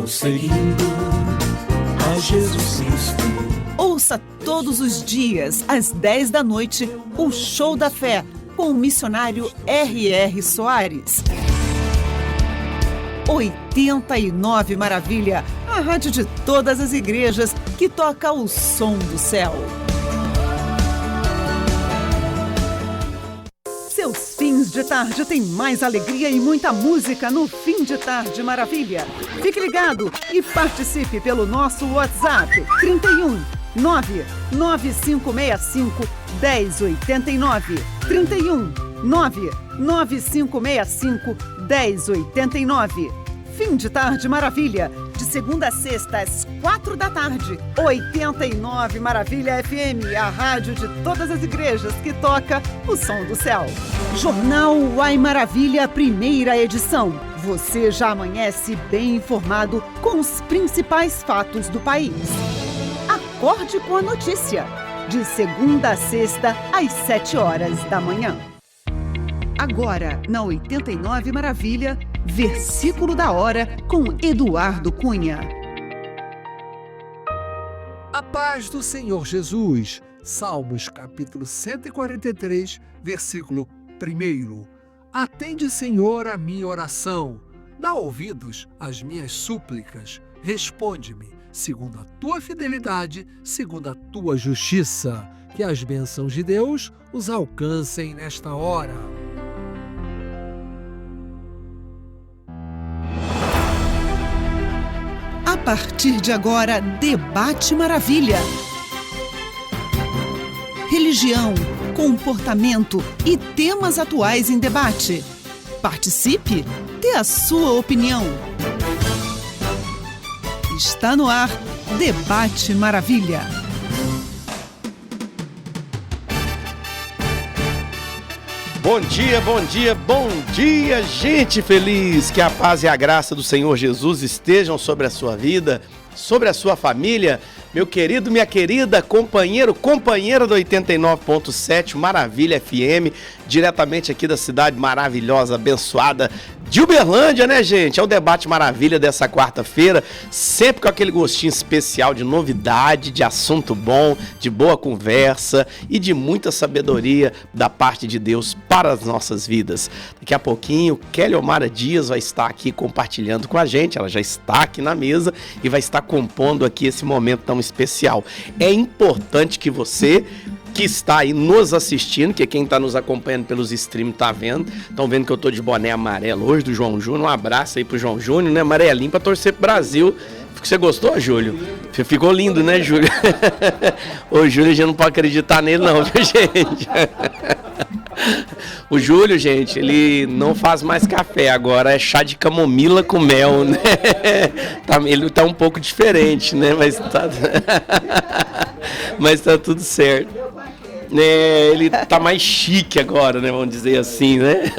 Tô seguindo a Jesus Cristo. Ouça todos os dias, às 10 da noite, o Show da Fé, com o missionário R.R. Soares. 89 Maravilha, a rádio de todas as igrejas que toca o som do céu. Seus fins de tarde têm mais alegria e muita música no Fim de Tarde Maravilha. Fique ligado e participe pelo nosso WhatsApp 31 99565 1089. 31 99565 1089. Fim de Tarde Maravilha, de segunda a sexta às 4 da tarde. 89 Maravilha FM, a rádio de todas as igrejas que toca o som do céu. Jornal Uai Maravilha, primeira edição. Você já amanhece bem informado com os principais fatos do país. Acorde com a notícia, de segunda a sexta às 7 horas da manhã. Agora, na 89 Maravilha, Versículo da Hora, com Eduardo Cunha. A paz do Senhor Jesus. Salmos capítulo 143, versículo 1. Atende, Senhor, a minha oração. Dá ouvidos às minhas súplicas. Responde-me, segundo a tua fidelidade, segundo a tua justiça. Que as bênçãos de Deus os alcancem nesta hora. A partir de agora, Debate Maravilha. Religião, comportamento e temas atuais em debate. Participe, dê a sua opinião. Está no ar, Debate Maravilha. Bom dia, bom dia, bom dia, gente feliz! Que a paz e a graça do Senhor Jesus estejam sobre a sua vida, sobre a sua família. Meu querido, minha querida, companheira do 89.7 Maravilha FM, diretamente aqui da cidade maravilhosa, abençoada de Uberlândia, né, gente? É o Debate Maravilha dessa quarta-feira, sempre com aquele gostinho especial de novidade, de assunto bom, de boa conversa e de muita sabedoria da parte de Deus para as nossas vidas. Daqui a pouquinho, Kelly Omara Dias vai estar aqui compartilhando com a gente, ela já está aqui na mesa e vai estar compondo aqui esse momento tão especial. É importante que você que está aí nos assistindo, que quem está nos acompanhando pelos streams está vendo, estão vendo que eu tô de boné amarelo hoje do João Júnior, um abraço aí pro João Júnior, né, amarelinho, pra torcer pro Brasil. Você gostou, Júlio? Ficou lindo, né, Júlio? Ô, Júlio, a gente não pode acreditar nele não, viu, gente? O Júlio, gente, ele não faz mais café, agora é chá de camomila com mel, né? Ele tá um pouco diferente, né? Mas tá tudo certo. Ele tá mais chique agora, né? Vamos dizer assim, né?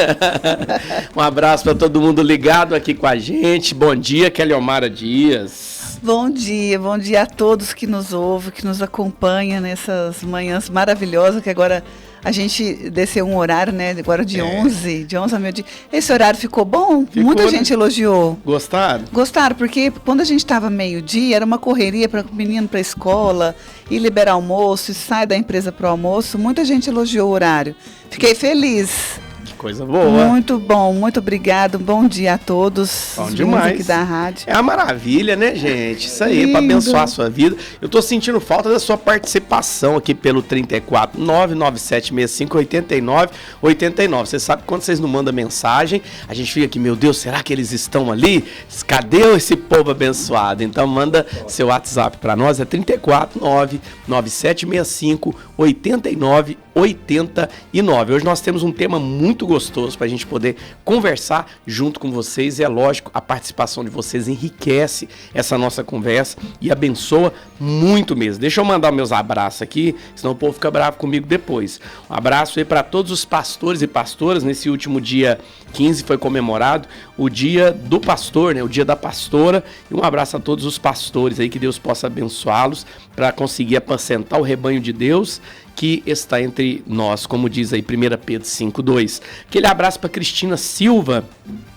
Um abraço para todo mundo ligado aqui com a gente. Bom dia, Kelly Omara Dias. Bom dia a todos que nos ouvem, que nos acompanham nessas manhãs maravilhosas, que agora a gente desceu um horário, né? Agora de 11 a meio-dia. Esse horário ficou bom? Muita gente elogiou. Gostaram? Gostaram, porque quando a gente estava meio-dia, era uma correria para o menino para a escola, ir liberar almoço, e sai da empresa para o almoço. Muita gente elogiou o horário. Fiquei feliz. Que coisa boa. Muito bom, muito obrigado. Bom dia a todos. Bom demais. Aqui da rádio. É uma maravilha, né, gente? Isso aí, para abençoar a sua vida. Eu tô sentindo falta da sua participação aqui pelo 34 99765 8989. Você sabe que quando vocês não mandam mensagem, a gente fica aqui, meu Deus, será que eles estão ali? Cadê esse povo abençoado? Então manda seu WhatsApp para nós, é 34 99765 8989. Hoje nós temos um tema muito gostoso para a gente poder conversar junto com vocês e é lógico, a participação de vocês enriquece essa nossa conversa e abençoa muito mesmo. Deixa eu mandar meus abraços aqui, senão o povo fica bravo comigo depois. Um abraço aí para todos os pastores e pastoras. Nesse último dia 15 foi comemorado o dia do pastor, né? O dia da pastora. E um abraço a todos os pastores aí, que Deus possa abençoá-los para conseguir apacentar o rebanho de Deus que está entre nós, como diz aí 1 Pedro 5:2. Aquele abraço para Cristina Silva,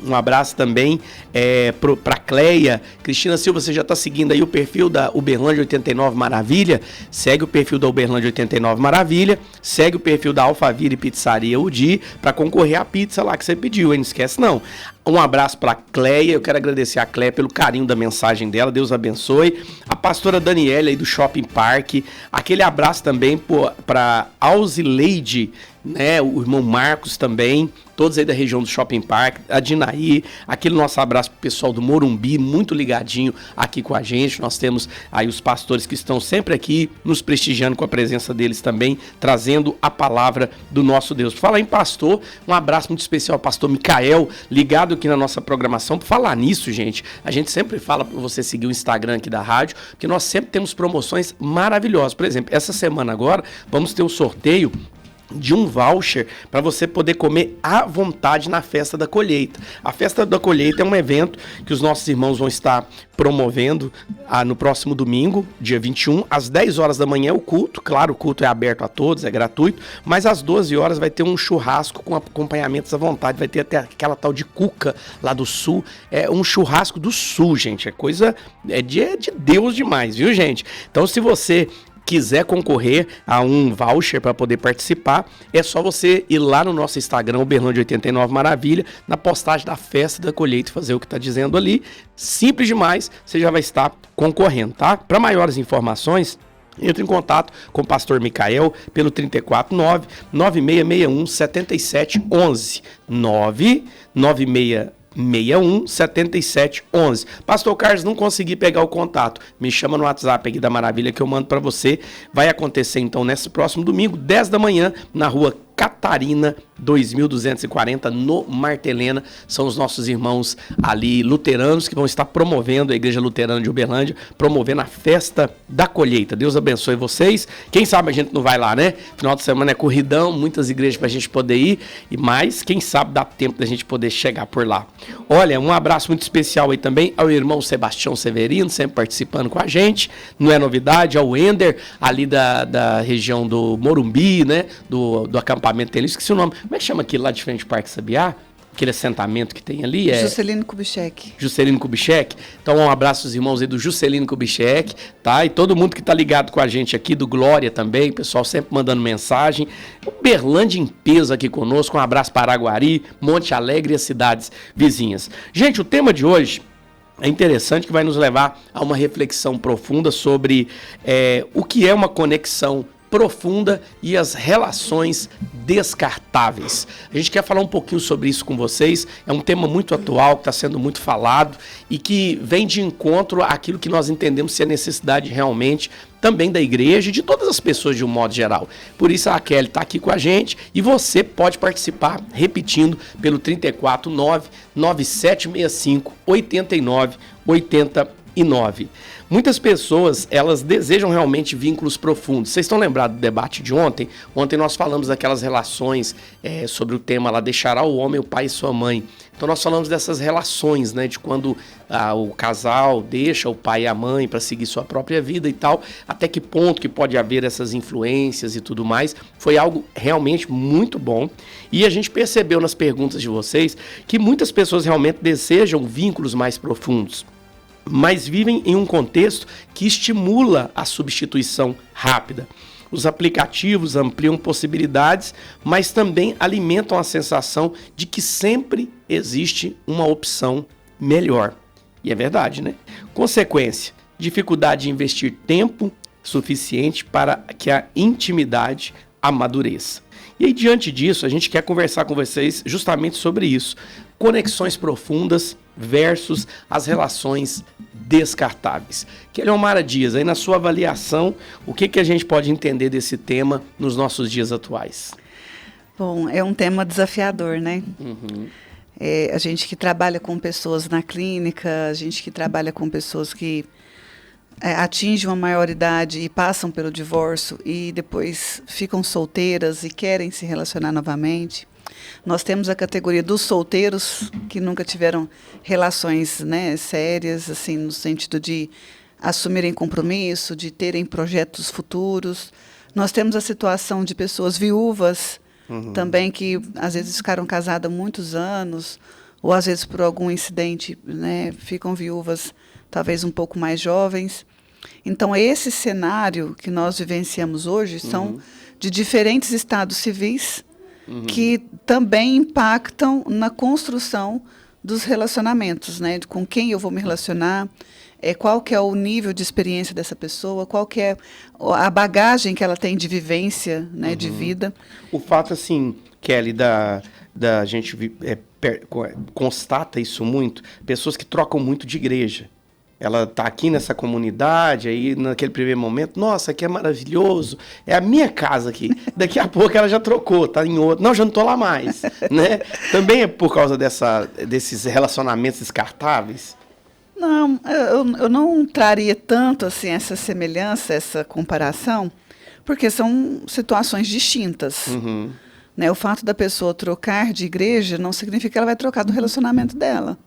um abraço também para Cleia. Cristina Silva, você já está seguindo aí o perfil da Uberlândia 89 Maravilha? Segue o perfil da Uberlândia 89 Maravilha, segue o perfil da Alphaville Pizzaria Udi para concorrer à pizza lá que você pediu, hein? Não esquece não. Um abraço para a Cleia, eu quero agradecer a Cleia pelo carinho da mensagem dela, Deus abençoe. A pastora Daniela aí do Shopping Park, aquele abraço também para Alzileide, né, o irmão Marcos também, todos aí da região do Shopping Park, a Dinaí, aquele nosso abraço pro pessoal do Morumbi, muito ligadinho aqui com a gente. Nós temos aí os pastores que estão sempre aqui nos prestigiando com a presença deles também, trazendo a palavra do nosso Deus. Por falar em pastor, um abraço muito especial ao pastor Micael, ligado aqui na nossa programação. Por falar nisso, gente, a gente sempre fala para você seguir o Instagram aqui da rádio, porque nós sempre temos promoções maravilhosas. Por exemplo, essa semana agora vamos ter o sorteio de um voucher para você poder comer à vontade na Festa da Colheita. A Festa da Colheita é um evento que os nossos irmãos vão estar promovendo no próximo domingo, dia 21, às 10 horas da manhã é o culto. Claro, o culto é aberto a todos, é gratuito, mas às 12 horas vai ter um churrasco com acompanhamentos à vontade, vai ter até aquela tal de cuca lá do sul, é um churrasco do sul, gente, é coisa de Deus demais, viu, gente? Então, se você quiser concorrer a um voucher para poder participar, é só você ir lá no nosso Instagram, Uberlândia 89 Maravilha, na postagem da Festa da Colheita, fazer o que está dizendo ali. Simples demais, você já vai estar concorrendo, tá? Para maiores informações, entre em contato com o pastor Micael pelo 349-9661-7711. 99661-7711. Pastor Carlos, não consegui pegar o contato. Me chama no WhatsApp aqui da Maravilha que eu mando para você. Vai acontecer então nesse próximo domingo, 10 da manhã, na rua Catarina 2240, no Martelena. São os nossos irmãos ali luteranos que vão estar promovendo, a Igreja Luterana de Uberlândia, promovendo a Festa da Colheita. Deus abençoe vocês. Quem sabe a gente não vai lá, né? Final de semana é corridão, muitas igrejas pra gente poder ir, e mais, quem sabe dá tempo da gente poder chegar por lá. Olha, um abraço muito especial aí também ao irmão Sebastião Severino, sempre participando com a gente. Não é novidade, ao Ender, ali da região do Morumbi, né? Do acampamento dele, esqueci o nome. Como é que chama aquilo lá de frente do Parque Sabiá? Aquele assentamento que tem ali Juscelino Kubitschek. Juscelino Kubitschek. Então, um abraço aos irmãos aí do Juscelino Kubitschek, tá? E todo mundo que tá ligado com a gente aqui, do Glória também, pessoal sempre mandando mensagem. Uberlândia em peso aqui conosco, um abraço para Araguari, Monte Alegre e as cidades vizinhas. Gente, o tema de hoje é interessante, que vai nos levar a uma reflexão profunda sobre o que é uma conexão profunda e as relações descartáveis. A gente quer falar um pouquinho sobre isso com vocês. É um tema muito atual, que está sendo muito falado e que vem de encontro àquilo que nós entendemos ser a necessidade realmente também da igreja e de todas as pessoas de um modo geral. Por isso a Kelly está aqui com a gente e você pode participar repetindo pelo 349-9765-8989. Muitas pessoas, elas desejam realmente vínculos profundos. Vocês estão lembrados do debate de ontem? Ontem nós falamos daquelas relações sobre o tema lá, deixará o homem, o pai e sua mãe. Então nós falamos dessas relações, né, de quando o casal deixa o pai e a mãe para seguir sua própria vida e tal, até que ponto que pode haver essas influências e tudo mais. Foi algo realmente muito bom. E a gente percebeu nas perguntas de vocês que muitas pessoas realmente desejam vínculos mais profundos, mas vivem em um contexto que estimula a substituição rápida. Os aplicativos ampliam possibilidades, mas também alimentam a sensação de que sempre existe uma opção melhor. E é verdade, né? Consequência, dificuldade de investir tempo suficiente para que a intimidade amadureça. E aí, diante disso, a gente quer conversar com vocês justamente sobre isso. Conexões profundas versus as relações descartáveis. Keliomara Dias, aí na sua avaliação, o que a gente pode entender desse tema nos nossos dias atuais? Bom, é um tema desafiador, né? Uhum. A gente que trabalha com pessoas na clínica, a gente que trabalha com pessoas que atingem uma maioridade e passam pelo divórcio e depois ficam solteiras e querem se relacionar novamente. Nós temos a categoria dos solteiros que nunca tiveram relações, né, sérias, assim, no sentido de assumirem compromisso, de terem projetos futuros. Nós temos a situação de pessoas viúvas também, que às vezes ficaram casadas há muitos anos, ou às vezes por algum incidente, né, ficam viúvas talvez um pouco mais jovens. Então, esse cenário que nós vivenciamos hoje são de diferentes estados civis que também impactam na construção dos relacionamentos, né? Com quem eu vou me relacionar, qual que é o nível de experiência dessa pessoa, qual que é a bagagem que ela tem de vivência, né, de vida. O fato, assim, Kelly, da gente constata isso muito, pessoas que trocam muito de igreja. Ela está aqui nessa comunidade, aí naquele primeiro momento, nossa, aqui é maravilhoso, é a minha casa aqui. Daqui a pouco ela já trocou, tá em outro. Não, já não estou lá mais, né? Também é por causa desses relacionamentos descartáveis? Não, eu não traria tanto assim essa semelhança, essa comparação, porque são situações distintas. Né? O fato da pessoa trocar de igreja não significa que ela vai trocar do relacionamento dela.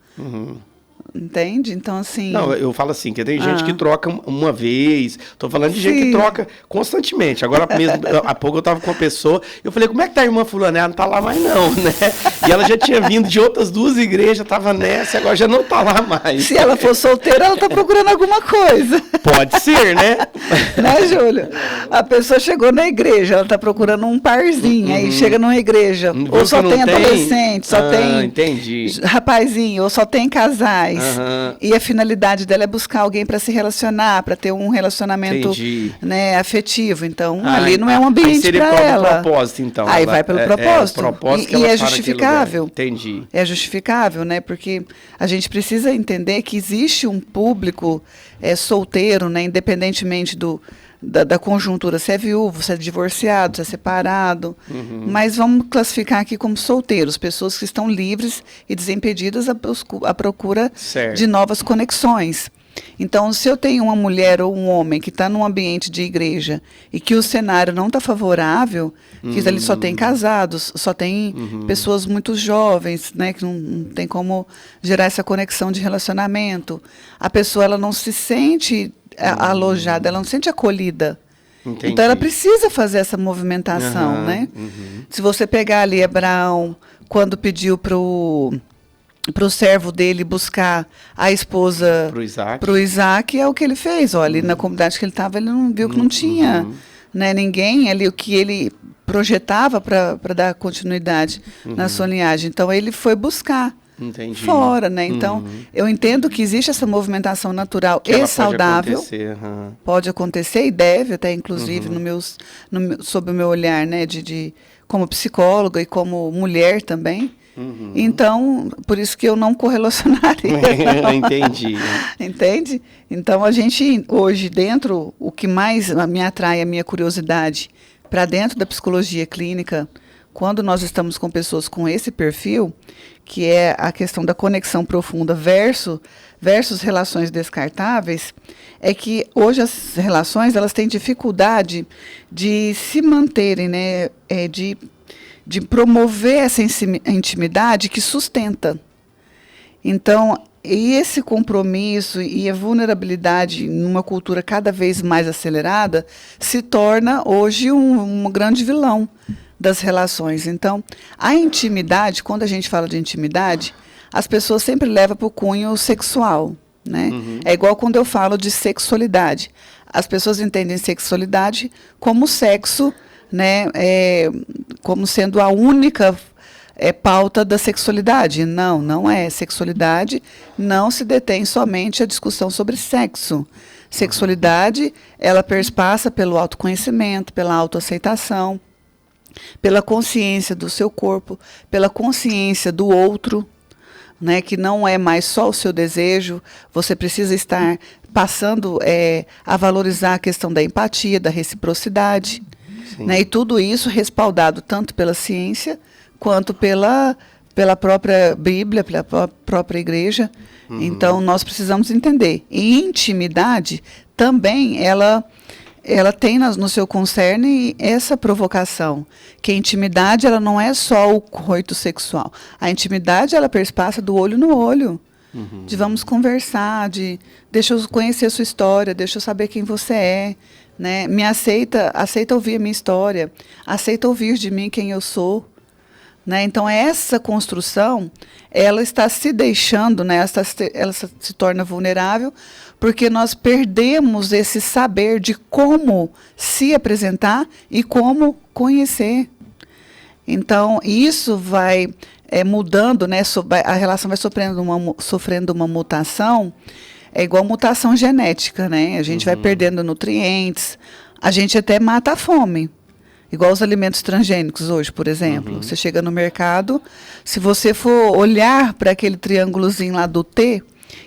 Entende? Então, assim... Não, eu falo assim, que tem gente que troca uma vez, tô falando de gente que troca constantemente. Agora mesmo, há pouco eu tava com uma pessoa, eu falei, como é que tá a irmã fulana? Ela não tá lá mais não, né? E ela já tinha vindo de outras 2 igrejas, tava nessa, e agora já não tá lá mais. Se ela for solteira, ela tá procurando alguma coisa. Pode ser, né? Né, Júlio? A pessoa chegou na igreja, ela tá procurando um parzinho, aí chega numa igreja, ou só tem adolescente, só tem entendi. Rapazinho, ou só tem casais. E a finalidade dela é buscar alguém para se relacionar, para ter um relacionamento, né, afetivo. Então, ali não é um ambiente para ela. Seria propósito, então. Aí vai pelo propósito. E é justificável. Entendi. É justificável, né? Porque a gente precisa entender que existe um público solteiro, né, independentemente da conjuntura, se é viúvo, se é divorciado, se é separado, mas vamos classificar aqui como solteiros, pessoas que estão livres e desimpedidas à procura de novas conexões. Então, se eu tenho uma mulher ou um homem que está num ambiente de igreja e que o cenário não está favorável, que ali só tem casados, só tem pessoas muito jovens, né, que não tem como gerar essa conexão de relacionamento, a pessoa ela não se sente alojada, ela não se sente acolhida. Entendi. Então ela precisa fazer essa movimentação, né? Se você pegar ali Abraão, quando pediu para o servo dele buscar a esposa para o Isaac, é o que ele fez. Olha, na comunidade que ele estava, ele não viu que não tinha, né, ninguém ali, o que ele projetava para dar continuidade na sua linhagem. Então ele foi buscar. Entendi. Fora, né? Então, eu entendo que existe essa movimentação natural e saudável. Pode acontecer e deve, até inclusive, sob o meu olhar, né? Como psicóloga e como mulher também. Então, por isso que eu não correlacionaria. Entendi. Entende? Então, a gente, hoje, dentro, o que mais me atrai, a minha curiosidade, para dentro da psicologia clínica, quando nós estamos com pessoas com esse perfil, que é a questão da conexão profunda versus relações descartáveis, é que hoje as relações elas têm dificuldade de se manterem, né, de promover essa intimidade que sustenta. Então, e esse compromisso e a vulnerabilidade numa cultura cada vez mais acelerada se torna hoje um grande vilão das relações. Então, a intimidade, quando a gente fala de intimidade, as pessoas sempre levam para o cunho sexual, né? É igual quando eu falo de sexualidade. As pessoas entendem sexualidade como sexo, né? Como sendo a única pauta da sexualidade. Não, não é. Sexualidade não se detém somente a discussão sobre sexo. Sexualidade, ela perpassa pelo autoconhecimento, pela autoaceitação, pela consciência do seu corpo, pela consciência do outro, né, que não é mais só o seu desejo, você precisa estar passando a valorizar a questão da empatia, da reciprocidade, né, e tudo isso respaldado tanto pela ciência quanto pela própria Bíblia, pela própria igreja. Então, nós precisamos entender. E intimidade também, ela tem no seu concerne essa provocação, que a intimidade ela não é só o coito sexual. A intimidade ela perpassa do olho no olho. De vamos conversar, de deixa eu conhecer a sua história, deixa eu saber quem você é, né? Me aceita ouvir a minha história, aceita ouvir de mim quem eu sou, né? Então essa construção, ela está se deixando, né? Ela se torna vulnerável porque nós perdemos esse saber de como se apresentar e como conhecer. Então isso vai mudando, né? A relação vai sofrendo uma mutação. É igual mutação genética, né? A gente vai perdendo nutrientes, a gente até mata a fome. Igual os alimentos transgênicos hoje, por exemplo. Você chega no mercado, se você for olhar para aquele triângulozinho lá do T,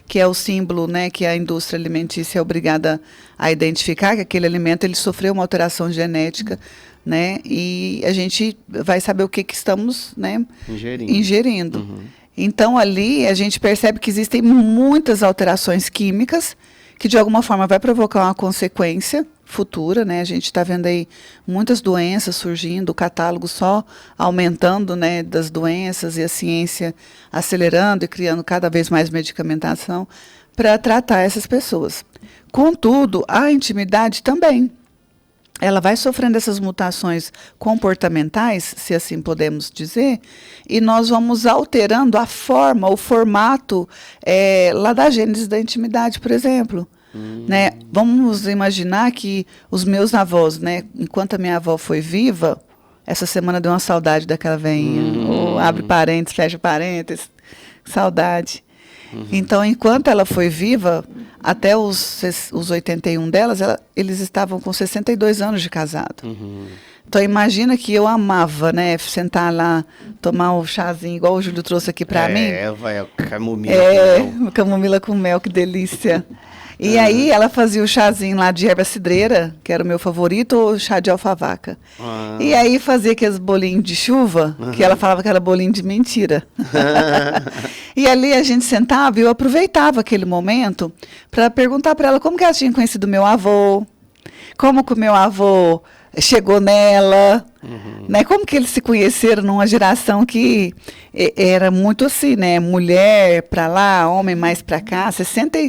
que é o símbolo, né, que a indústria alimentícia é obrigada a identificar, que aquele alimento ele sofreu uma alteração genética, né? E a gente vai saber o que estamos, né, ingerindo. Então, ali, a gente percebe que existem muitas alterações químicas que, de alguma forma, vai provocar uma consequência futura, né? A gente está vendo aí muitas doenças surgindo, o catálogo só aumentando, né, das doenças e a ciência acelerando e criando cada vez mais medicamentação para tratar essas pessoas. Contudo, a intimidade também. Ela vai sofrendo essas mutações comportamentais, se assim podemos dizer, e nós vamos alterando a forma, o formato lá da gênese da intimidade, por exemplo. Né? Vamos imaginar que os meus avós, né, enquanto a minha avó foi viva, essa semana deu uma saudade daquela veinha. Ou abre parênteses, fecha parênteses, saudade. Então, enquanto ela foi viva, até os 81 delas, eles estavam com 62 anos de casado. Então, imagina que eu amava, né, sentar lá, tomar um chazinho, igual o Júlio trouxe aqui para mim. Vai, camomila com mel. Camomila com mel, que delícia. E aí ela fazia o chazinho lá de erva cidreira, que era o meu favorito, ou chá de alfavaca. E aí fazia aqueles bolinhos de chuva, que ela falava que era bolinho de mentira. E ali a gente sentava e eu aproveitava aquele momento para perguntar para ela como que ela tinha conhecido meu avô, como que o meu avô chegou nela, né? Como que eles se conheceram numa geração que era muito assim, né? Mulher para lá, homem mais para cá, 60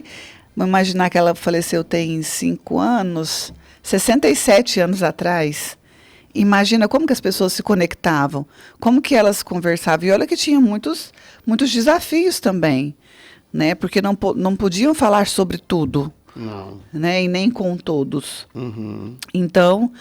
Vamos imaginar que ela faleceu tem 5 anos, 67 anos atrás. Imagina como que as pessoas se conectavam, como que elas conversavam. E olha que tinha muitos desafios também, né? Porque não podiam falar sobre tudo. Não. Né? E nem com todos. Então,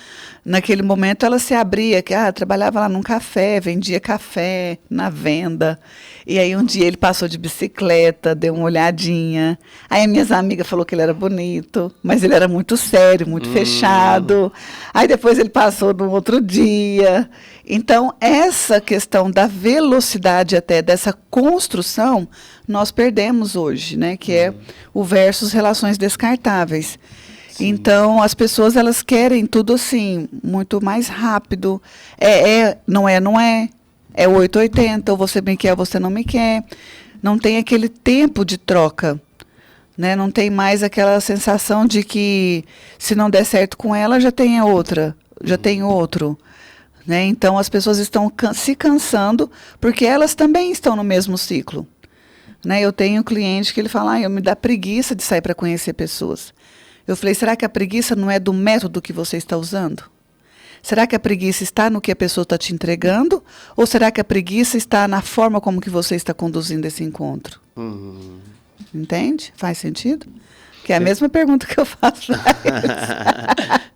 naquele momento ela se abria, que trabalhava lá num café, vendia café na venda. E aí um dia ele passou de bicicleta, deu uma olhadinha. Aí as minhas amigas falou que ele era bonito, mas ele era muito sério, muito fechado. Aí depois ele passou no outro dia. Então, essa questão da velocidade até dessa construção, nós perdemos hoje, né? Que é o versus relações descartáveis. Sim. Então, as pessoas, elas querem tudo assim, muito mais rápido. Não é. É 880, ou você me quer ou você não me quer. Não tem aquele tempo de troca. Né? Não tem mais aquela sensação de que se não der certo com ela, já tem a outra, já tem outro. Né? Então, as pessoas estão se cansando porque elas também estão no mesmo ciclo. Né? Eu tenho um cliente que ele fala, eu me dá preguiça de sair para conhecer pessoas. Eu falei, será que a preguiça não é do método que você está usando? Será que a preguiça está no que a pessoa está te entregando? Ou será que a preguiça está na forma como que você está conduzindo esse encontro? Entende? Faz sentido? Que é a mesma pergunta que eu faço para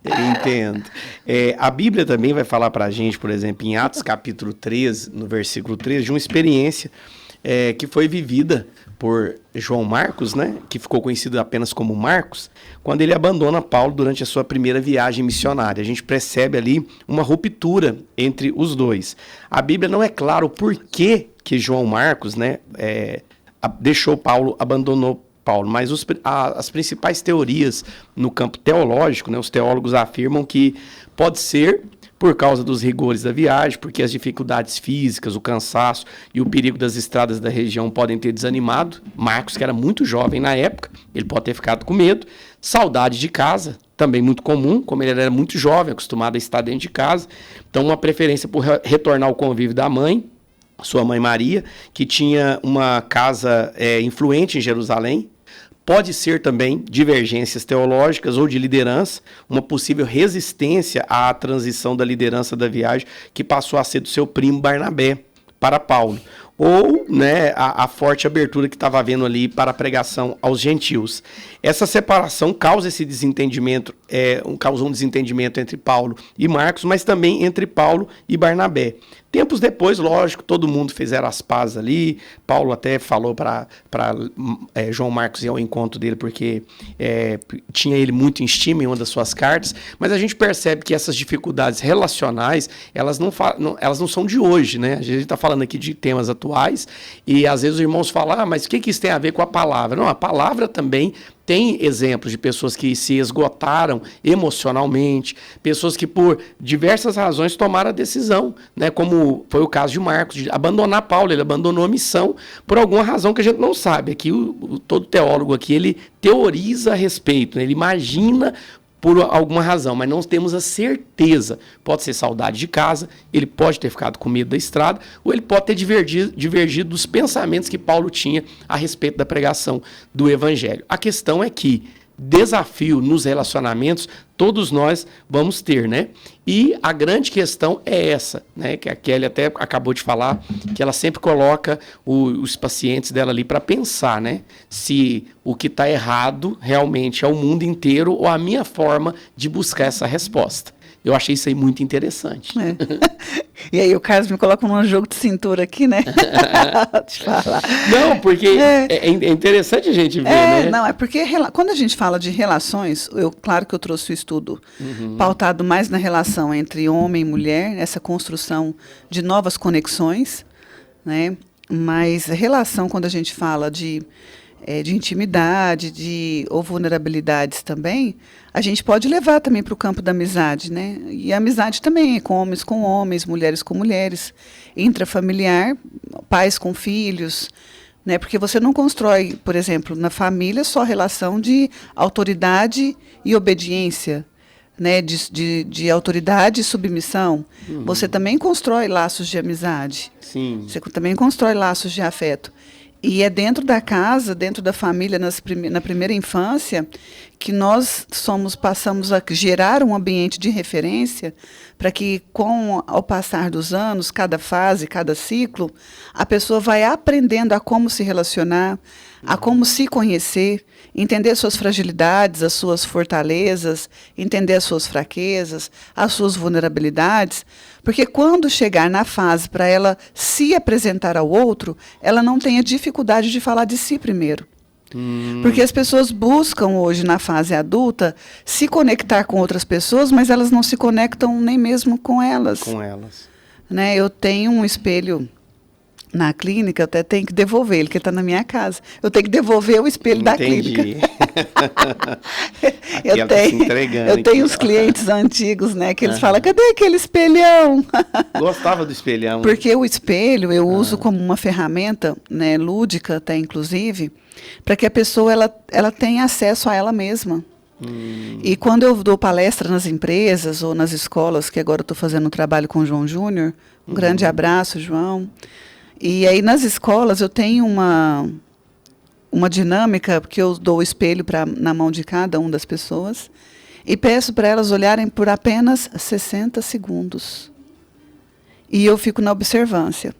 eles. Entendo. A Bíblia também vai falar para a gente, por exemplo, em Atos capítulo 13, no versículo 13, de uma experiência que foi vivida por João Marcos, né, que ficou conhecido apenas como Marcos, quando ele abandona Paulo durante a sua primeira viagem missionária. A gente percebe ali uma ruptura entre os dois. A Bíblia não é claro por que João Marcos, né, deixou Paulo, abandonou Paulo, mas as principais teorias no campo teológico, né, os teólogos afirmam que pode ser por causa dos rigores da viagem, porque as dificuldades físicas, o cansaço e o perigo das estradas da região podem ter desanimado. Marcos, que era muito jovem na época, ele pode ter ficado com medo. Saudade de casa, também muito comum, como ele era muito jovem, acostumado a estar dentro de casa. Então, uma preferência por retornar ao convívio da mãe sua mãe Maria, que tinha uma casa influente em Jerusalém. Pode ser também divergências teológicas ou de liderança, uma possível resistência à transição da liderança da viagem, que passou a ser do seu primo Barnabé para Paulo. Ou, né, a forte abertura que estava havendo ali para a pregação aos gentios. Essa separação causa esse desentendimento, causou um desentendimento entre Paulo e Marcos, mas também entre Paulo e Barnabé. Tempos depois, lógico, todo mundo fizeram as pazes ali. Paulo até falou para João Marcos ir ao encontro dele, porque tinha ele muito em estima em uma das suas cartas. Mas a gente percebe que essas dificuldades relacionais, elas não são de hoje, né? A gente está falando aqui de temas atuais, e às vezes os irmãos falam, mas o que isso tem a ver com a palavra? Não, a palavra também tem exemplos de pessoas que se esgotaram emocionalmente, pessoas que por diversas razões tomaram a decisão, né? Como foi o caso de Marcos, de abandonar Paulo. Ele abandonou a missão por alguma razão que a gente não sabe. Aqui, todo teólogo aqui, ele teoriza a respeito, né? Ele imagina por alguma razão, mas não temos a certeza. Pode ser saudade de casa, ele pode ter ficado com medo da estrada, ou ele pode ter divergido dos pensamentos que Paulo tinha a respeito da pregação do evangelho. A questão é que desafio nos relacionamentos todos nós vamos ter, né? E a grande questão é essa, né? Que a Kelly até acabou de falar, que ela sempre coloca os pacientes dela ali para pensar, né? Se o que está errado realmente é o mundo inteiro ou a minha forma de buscar essa resposta. Eu achei isso aí muito interessante. E aí o Carlos me coloca num jogo de cintura aqui, né? Deixa eu falar. Não, porque é interessante a gente ver, né? Não, é porque quando a gente fala de relações, claro que eu trouxe o estudo pautado mais na relação entre homem e mulher, essa construção de novas conexões, né? Mas a relação, quando a gente fala de intimidade, ou vulnerabilidades também, a gente pode levar também para o campo da amizade, né? E a amizade também é com homens, mulheres com mulheres, intrafamiliar, pais com filhos, né? Porque você não constrói, por exemplo, na família só relação de autoridade e obediência, né? De autoridade e submissão. Você também constrói laços de amizade. Sim. Você também constrói laços de afeto. E é dentro da casa, dentro da família, na primeira infância, que nós passamos a gerar um ambiente de referência para que, ao passar dos anos, cada fase, cada ciclo, a pessoa vai aprendendo a como se relacionar, a como se conhecer, entender as suas fragilidades, as suas fortalezas, entender as suas fraquezas, as suas vulnerabilidades, porque quando chegar na fase para ela se apresentar ao outro, ela não tenha dificuldade de falar de si primeiro. Porque as pessoas buscam hoje, na fase adulta, se conectar com outras pessoas, mas elas não se conectam nem mesmo com elas. Né? Eu tenho um espelho na clínica, eu até tenho que devolver ele, que está na minha casa. Eu tenho que devolver o espelho da clínica. eu tenho os clientes antigos, né, que eles falam, cadê aquele espelhão? Gostava do espelhão. Porque o espelho eu uso como uma ferramenta, né, lúdica até inclusive, para que a pessoa ela tenha acesso a ela mesma. E quando eu dou palestra nas empresas ou nas escolas, que agora eu estou fazendo um trabalho com o João Júnior, um grande abraço, João. E aí nas escolas eu tenho uma dinâmica, porque eu dou o espelho na mão de cada uma das pessoas e peço para elas olharem por apenas 60 segundos. E eu fico na observância.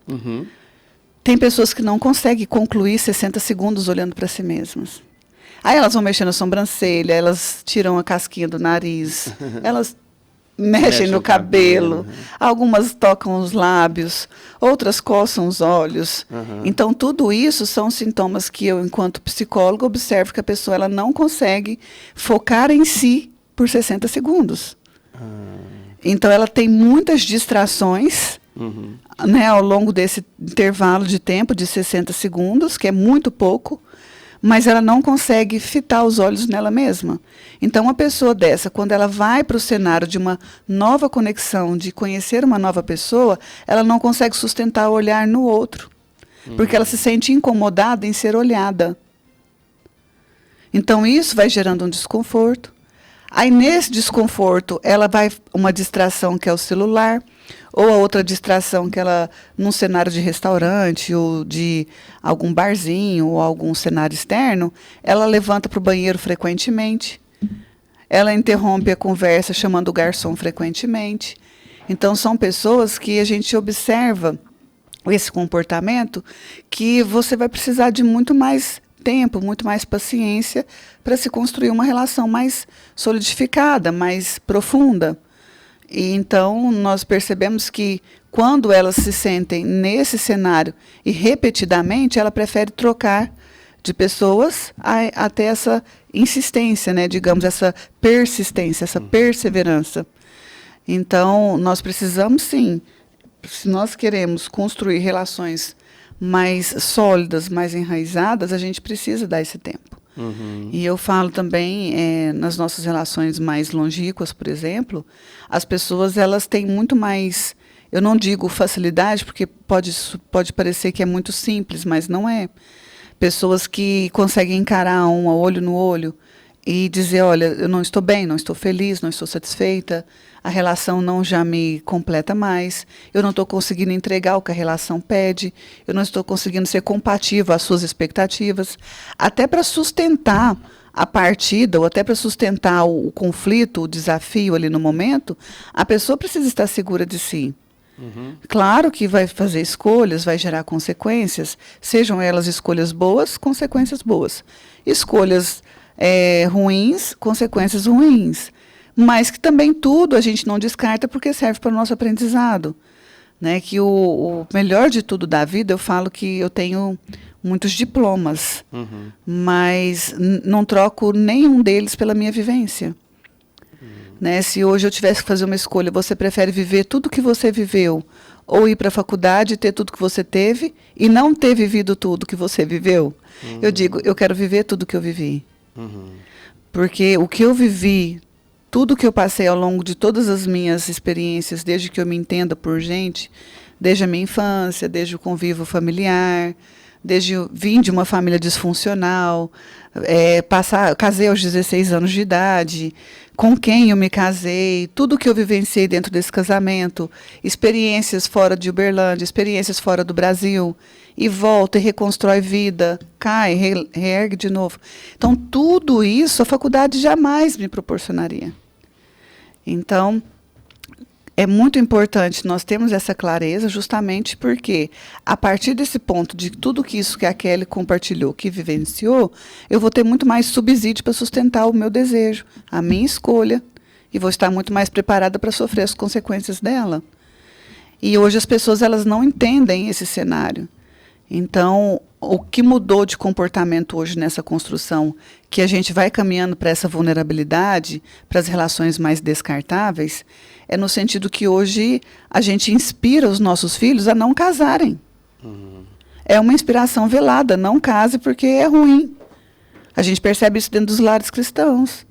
Tem pessoas que não conseguem concluir 60 segundos olhando para si mesmas. Aí elas vão mexer na sobrancelha, elas tiram a casquinha do nariz, elas mexem no cabelo, algumas tocam os lábios, outras coçam os olhos. Então, tudo isso são sintomas que eu, enquanto psicóloga, observo que a pessoa ela não consegue focar em si por 60 segundos. Então, ela tem muitas distrações, né, ao longo desse intervalo de tempo de 60 segundos, que é muito pouco, mas ela não consegue fitar os olhos nela mesma. Então, uma pessoa dessa, quando ela vai para o cenário de uma nova conexão, de conhecer uma nova pessoa, ela não consegue sustentar o olhar no outro, porque ela se sente incomodada em ser olhada. Então, isso vai gerando um desconforto. Aí, nesse desconforto, ela vai uma distração que é o celular, Ou a outra distração que ela, num cenário de restaurante ou de algum barzinho ou algum cenário externo, ela levanta para o banheiro frequentemente. Ela interrompe a conversa chamando o garçom frequentemente. Então, são pessoas que a gente observa esse comportamento que você vai precisar de muito mais tempo, muito mais paciência para se construir uma relação mais solidificada, mais profunda. E então, nós percebemos que quando elas se sentem nesse cenário e repetidamente, ela prefere trocar de pessoas até essa insistência, né, digamos, essa persistência, essa perseverança. Então, nós precisamos, sim, se nós queremos construir relações mais sólidas, mais enraizadas, a gente precisa dar esse tempo. E eu falo também, nas nossas relações mais longínquas, por exemplo, as pessoas elas têm muito mais, eu não digo facilidade, porque pode parecer que é muito simples, mas não é. Pessoas que conseguem encarar um olho no olho e dizer, olha, eu não estou bem, não estou feliz, não estou satisfeita, a relação não já me completa mais, eu não estou conseguindo entregar o que a relação pede, eu não estou conseguindo ser compatível às suas expectativas, até para sustentar a partida, ou até para sustentar o conflito, o desafio ali no momento, a pessoa precisa estar segura de si. Claro que vai fazer escolhas, vai gerar consequências, sejam elas escolhas boas, consequências boas. Escolhas ruins, consequências ruins. Mas que também tudo a gente não descarta porque serve para o nosso aprendizado. Né? Que o melhor de tudo da vida, eu falo que eu tenho muitos diplomas, mas não troco nenhum deles pela minha vivência. Né? Se hoje eu tivesse que fazer uma escolha, você prefere viver tudo que você viveu ou ir para a faculdade e ter tudo que você teve e não ter vivido tudo que você viveu? Eu digo, eu quero viver tudo que eu vivi. Porque o que eu vivi, tudo que eu passei ao longo de todas as minhas experiências, desde que eu me entenda por gente, desde a minha infância, desde o convívio familiar, desde eu vim de uma família disfuncional, casei aos 16 anos de idade, com quem eu me casei, tudo que eu vivenciei dentro desse casamento, experiências fora de Uberlândia, experiências fora do Brasil, e volta e reconstrói vida, cai, reergue de novo. Então, tudo isso a faculdade jamais me proporcionaria. Então, é muito importante nós termos essa clareza, justamente porque, a partir desse ponto de tudo isso que a Kelly compartilhou, que vivenciou, eu vou ter muito mais subsídio para sustentar o meu desejo, a minha escolha, e vou estar muito mais preparada para sofrer as consequências dela. E hoje as pessoas elas não entendem esse cenário. Então, o que mudou de comportamento hoje nessa construção, que a gente vai caminhando para essa vulnerabilidade, para as relações mais descartáveis, é no sentido que hoje a gente inspira os nossos filhos a não casarem. É uma inspiração velada, não case porque é ruim. A gente percebe isso dentro dos lares cristãos.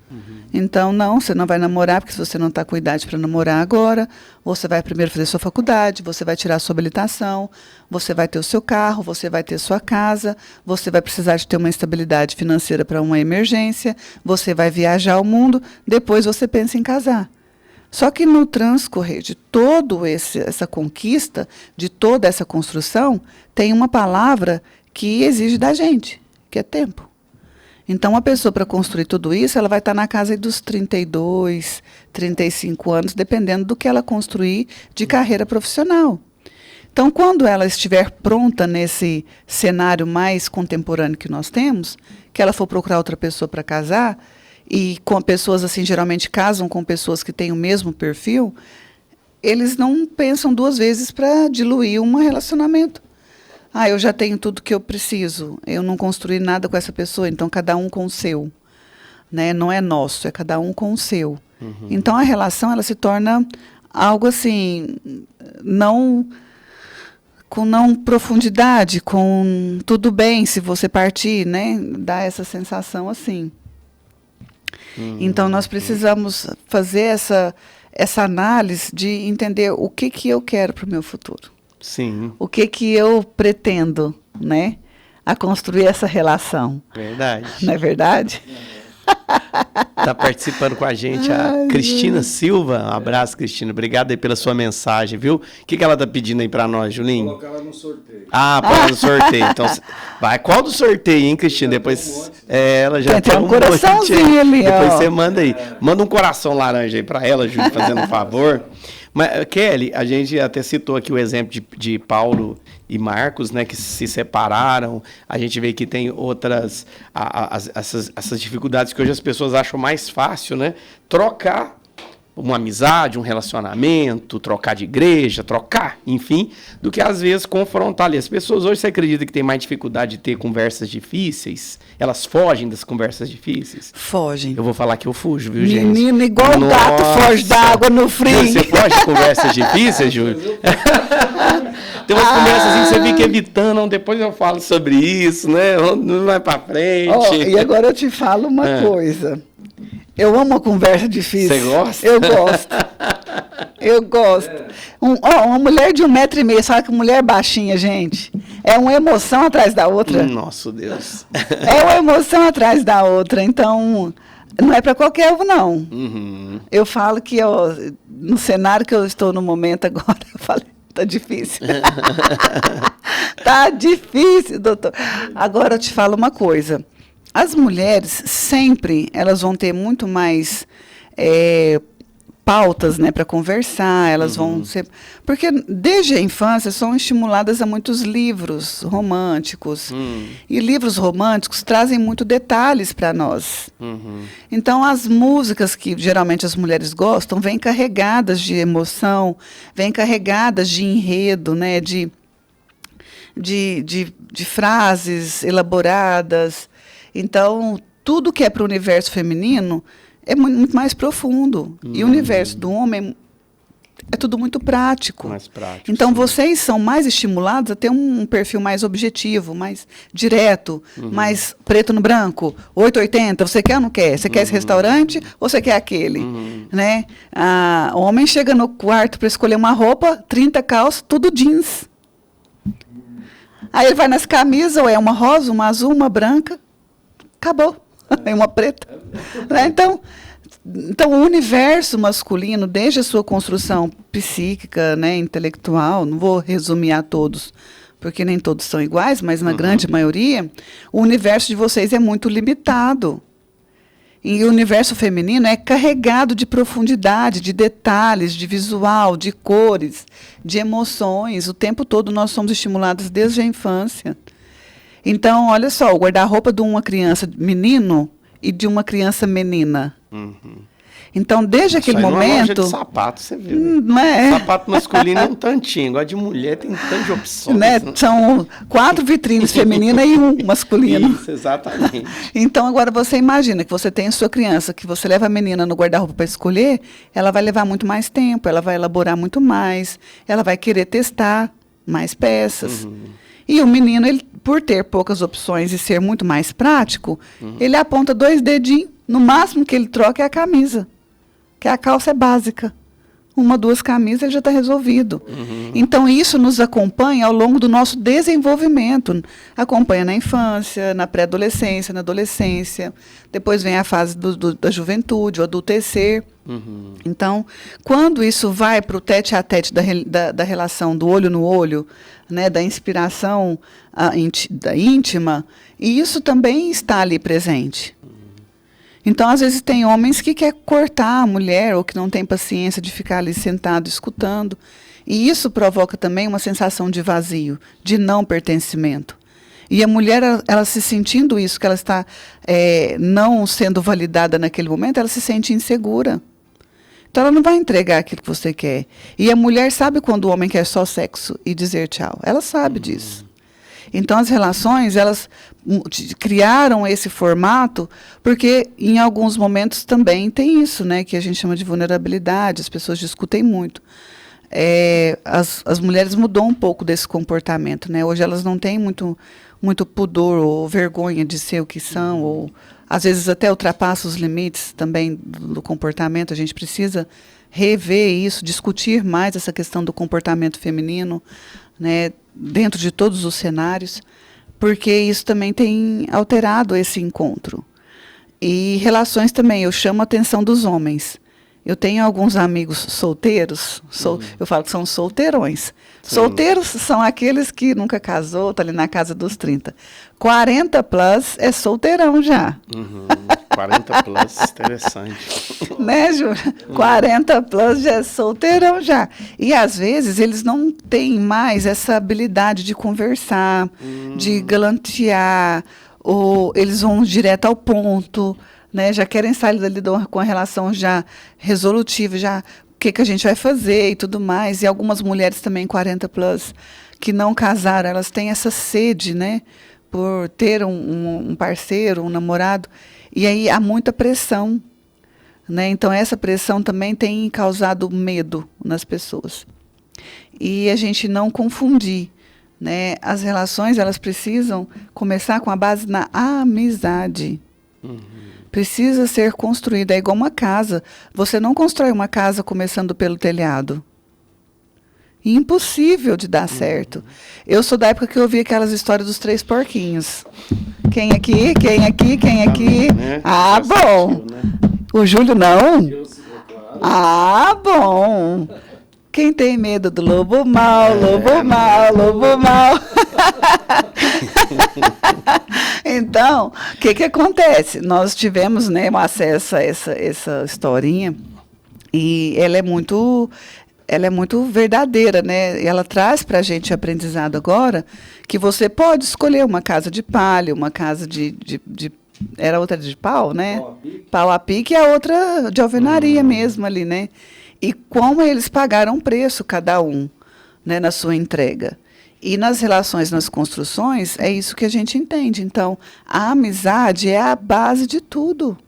Então, não, você não vai namorar, porque se você não está com idade para namorar agora, você vai primeiro fazer sua faculdade, você vai tirar sua habilitação, você vai ter o seu carro, você vai ter sua casa, você vai precisar de ter uma estabilidade financeira para uma emergência, você vai viajar ao mundo, depois você pensa em casar. Só que no transcorrer de toda essa conquista, de toda essa construção, tem uma palavra que exige da gente, que é tempo. Então, a pessoa, para construir tudo isso, ela vai estar na casa dos 32, 35 anos, dependendo do que ela construir de carreira profissional. Então, quando ela estiver pronta nesse cenário mais contemporâneo que nós temos, que ela for procurar outra pessoa para casar, e com pessoas assim, geralmente casam com pessoas que têm o mesmo perfil, eles não pensam duas vezes para diluir um relacionamento. Eu já tenho tudo que eu preciso, eu não construí nada com essa pessoa, então cada um com o seu. Né? Não é nosso, é cada um com o seu. Então a relação ela se torna algo assim, com não profundidade, com tudo bem se você partir, né? Dá essa sensação assim. Então nós precisamos fazer essa análise de entender o que eu quero para o meu futuro. Sim. O que eu pretendo, né, a construir essa relação. Verdade. Não é verdade? Tá participando com a gente a Cristina Silva. Um abraço, Cristina. Obrigado aí pela sua mensagem, viu? O que ela tá pedindo aí pra nós, Julinho? Colocar ela no sorteio. Ah, para no sorteio. Então, vai. Qual do sorteio, hein, Cristina? Depois ela já tem um monte coraçãozinho ali, Depois ó. você manda aí. Manda um coração laranja aí pra ela, Júlio, fazendo um favor. Mas, Kelly, a gente até citou aqui o exemplo de Paulo e Marcos, né, que se separaram. A gente vê que tem outras, essas dificuldades que hoje as pessoas acham mais fácil, né? Trocar uma amizade, um relacionamento, trocar de igreja, enfim, do que às vezes confrontar ali. As pessoas hoje, você acredita que tem mais dificuldade de ter conversas difíceis? Elas fogem das conversas difíceis? Fogem. Eu vou falar que eu fujo, viu, gente? Menino, igual o gato foge da água no frio. Você foge de conversas difíceis, Júlio? Tem umas conversas assim que você fica evitando, depois eu falo sobre isso, né? Não vai pra frente. E agora eu te falo uma coisa. Eu amo a conversa difícil. Você gosta? Eu gosto. Eu gosto. Uma mulher de 1,5 m, sabe que mulher baixinha, gente? É uma emoção atrás da outra. Nossa, Deus. É uma emoção atrás da outra. Então, não é para qualquer um, não. Uhum. Eu falo que no cenário que eu estou no momento agora, eu falei, tá difícil. Tá difícil, doutor. Agora eu te falo uma coisa. As mulheres sempre elas vão ter muito mais pautas, né, para conversar. Elas vão ser, porque desde a infância são estimuladas a muitos livros românticos e livros românticos trazem muito detalhes para nós. Então as músicas que geralmente as mulheres gostam vêm carregadas de emoção, vêm carregadas de enredo, né, de frases elaboradas. Então, tudo que é para o universo feminino é muito mais profundo. E o universo do homem é tudo muito prático. Mais prático. Então, sim. vocês são mais estimulados a ter um perfil mais objetivo, mais direto, mais preto no branco, 880, você quer ou não quer? Você quer esse restaurante ou você quer aquele? Né? O homem chega no quarto para escolher uma roupa, 30 calças, tudo jeans. Aí ele vai nas camisas, ou é uma rosa, uma azul, uma branca, acabou. É uma preta. Né? Então, o universo masculino, desde a sua construção psíquica, né, intelectual, não vou resumir a todos, porque nem todos são iguais, mas na grande maioria, o universo de vocês é muito limitado. E o universo feminino é carregado de profundidade, de detalhes, de visual, de cores, de emoções. O tempo todo nós somos estimulados desde a infância. Então, olha só, o guarda-roupa de uma criança menino e de uma criança menina. Então, desde aquele Isso aí numa loja momento... de sapato, você viu. Né? Não é? Sapato masculino é um tantinho. Agora de mulher tem tanto de opções. Né? Né? São 4 vitrines femininas e um masculino. Isso, exatamente. Então, agora você imagina que você tem a sua criança, que você leva a menina no guarda-roupa para escolher, ela vai levar muito mais tempo, ela vai elaborar muito mais, ela vai querer testar mais peças. E o menino, ele, por ter poucas opções e ser muito mais prático, ele aponta 2 dedinhos, no máximo que ele troca é a camisa, que a calça é básica. 1, 2 camisas, ele já está resolvido. Então, isso nos acompanha ao longo do nosso desenvolvimento. Acompanha na infância, na pré-adolescência, na adolescência. Depois vem a fase da juventude, o adultecer. Então, quando isso vai para o tete-a-tete da relação do olho no olho, né, da inspiração da íntima, e isso também está ali presente. Então, às vezes, tem homens que querem cortar a mulher ou que não tem paciência de ficar ali sentado escutando. E isso provoca também uma sensação de vazio, de não pertencimento. E a mulher, ela se sentindo isso, que ela está não sendo validada naquele momento, ela se sente insegura. Então, ela não vai entregar aquilo que você quer. E a mulher sabe quando o homem quer só sexo e dizer tchau. Ela sabe disso. Então, as relações, elas criaram esse formato, porque em alguns momentos também tem isso, né, que a gente chama de vulnerabilidade, as pessoas discutem muito. As mulheres mudou um pouco desse comportamento, né? Hoje elas não têm muito pudor ou vergonha de ser o que são, ou às vezes até ultrapassa os limites também do comportamento. A gente precisa rever isso, discutir mais essa questão do comportamento feminino, né, dentro de todos os cenários, porque isso também tem alterado esse encontro. E relações também, eu chamo a atenção dos homens. Eu tenho alguns amigos solteiros, eu falo que são solteirões. Sim. Solteiros são aqueles que nunca casou, tá ali na casa dos 30. 40 plus é solteirão já. 40 plus, interessante. Né, Júlia? 40 plus já é solteirão já. E às vezes eles não têm mais essa habilidade de conversar, de galantear, ou eles vão direto ao ponto, né? Já querem sair dali com a relação já resolutiva, já o que a gente vai fazer e tudo mais. E algumas mulheres também, 40 plus, que não casaram, elas têm essa sede, né? Por ter um parceiro, um namorado. E aí há muita pressão, né? Então essa pressão também tem causado medo nas pessoas. E a gente não confundir, né? As relações, elas precisam começar com a base na amizade. Precisa ser construída, é igual uma casa. Você não constrói uma casa começando pelo telhado. Impossível de dar certo. Eu sou da época que eu ouvi aquelas histórias dos 3 porquinhos. Quem aqui? Quem aqui? Quem aqui? Né? Ah, bom. Né? O Júlio não? Ah, bom. Quem tem medo do lobo mau, lobo mau, lobo mau. Então, o que acontece? Nós tivemos, né, acesso a essa historinha e ela é muito verdadeira, né? E ela traz para a gente aprendizado agora que você pode escolher uma casa de palha, uma casa era outra de pau, né? Pau a pique e a outra de alvenaria mesmo ali, né? E como eles pagaram preço, cada um, né, na sua entrega. E nas relações, nas construções, é isso que a gente entende. Então, a amizade é a base de tudo.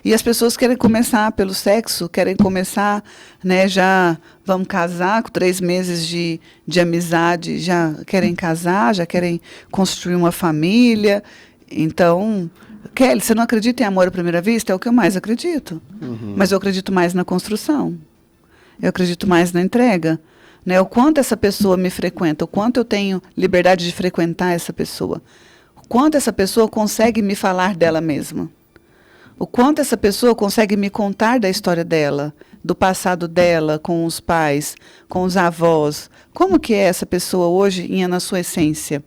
E as pessoas querem começar pelo sexo, querem começar, né, já vamos casar, com 3 meses de amizade, já querem casar, já querem construir uma família. Então, Kelly, você não acredita em amor à primeira vista? É o que eu mais acredito. Mas eu acredito mais na construção. Eu acredito mais na entrega. Né? O quanto essa pessoa me frequenta, o quanto eu tenho liberdade de frequentar essa pessoa. O quanto essa pessoa consegue me falar dela mesma. O quanto essa pessoa consegue me contar da história dela, do passado dela, com os pais, com os avós. Como que é essa pessoa hoje na sua essência?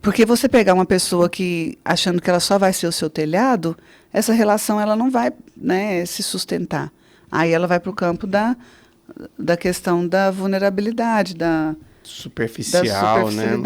Porque você pegar uma pessoa que achando que ela só vai ser o seu telhado, essa relação ela não vai, né, se sustentar. Aí ela vai para o campo da questão da vulnerabilidade, da superficialidade, né?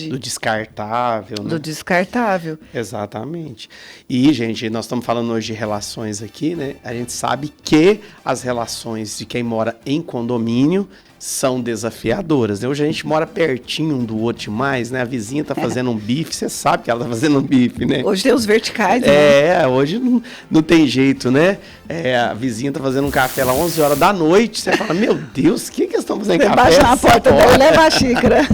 Do descartável. Né? Do descartável. Exatamente. E, gente, nós estamos falando hoje de relações aqui, né? A gente sabe que as relações de quem mora em condomínio são desafiadoras. Né? Hoje a gente mora pertinho um do outro demais, né? A vizinha tá fazendo um bife, você sabe que ela tá fazendo um bife, né? Hoje tem os verticais, né? Hoje não tem jeito, né? A vizinha tá fazendo um café lá 11 horas da noite, você fala, meu Deus, o que eles estão fazendo café? Baixa na porta dela e leva a xícara.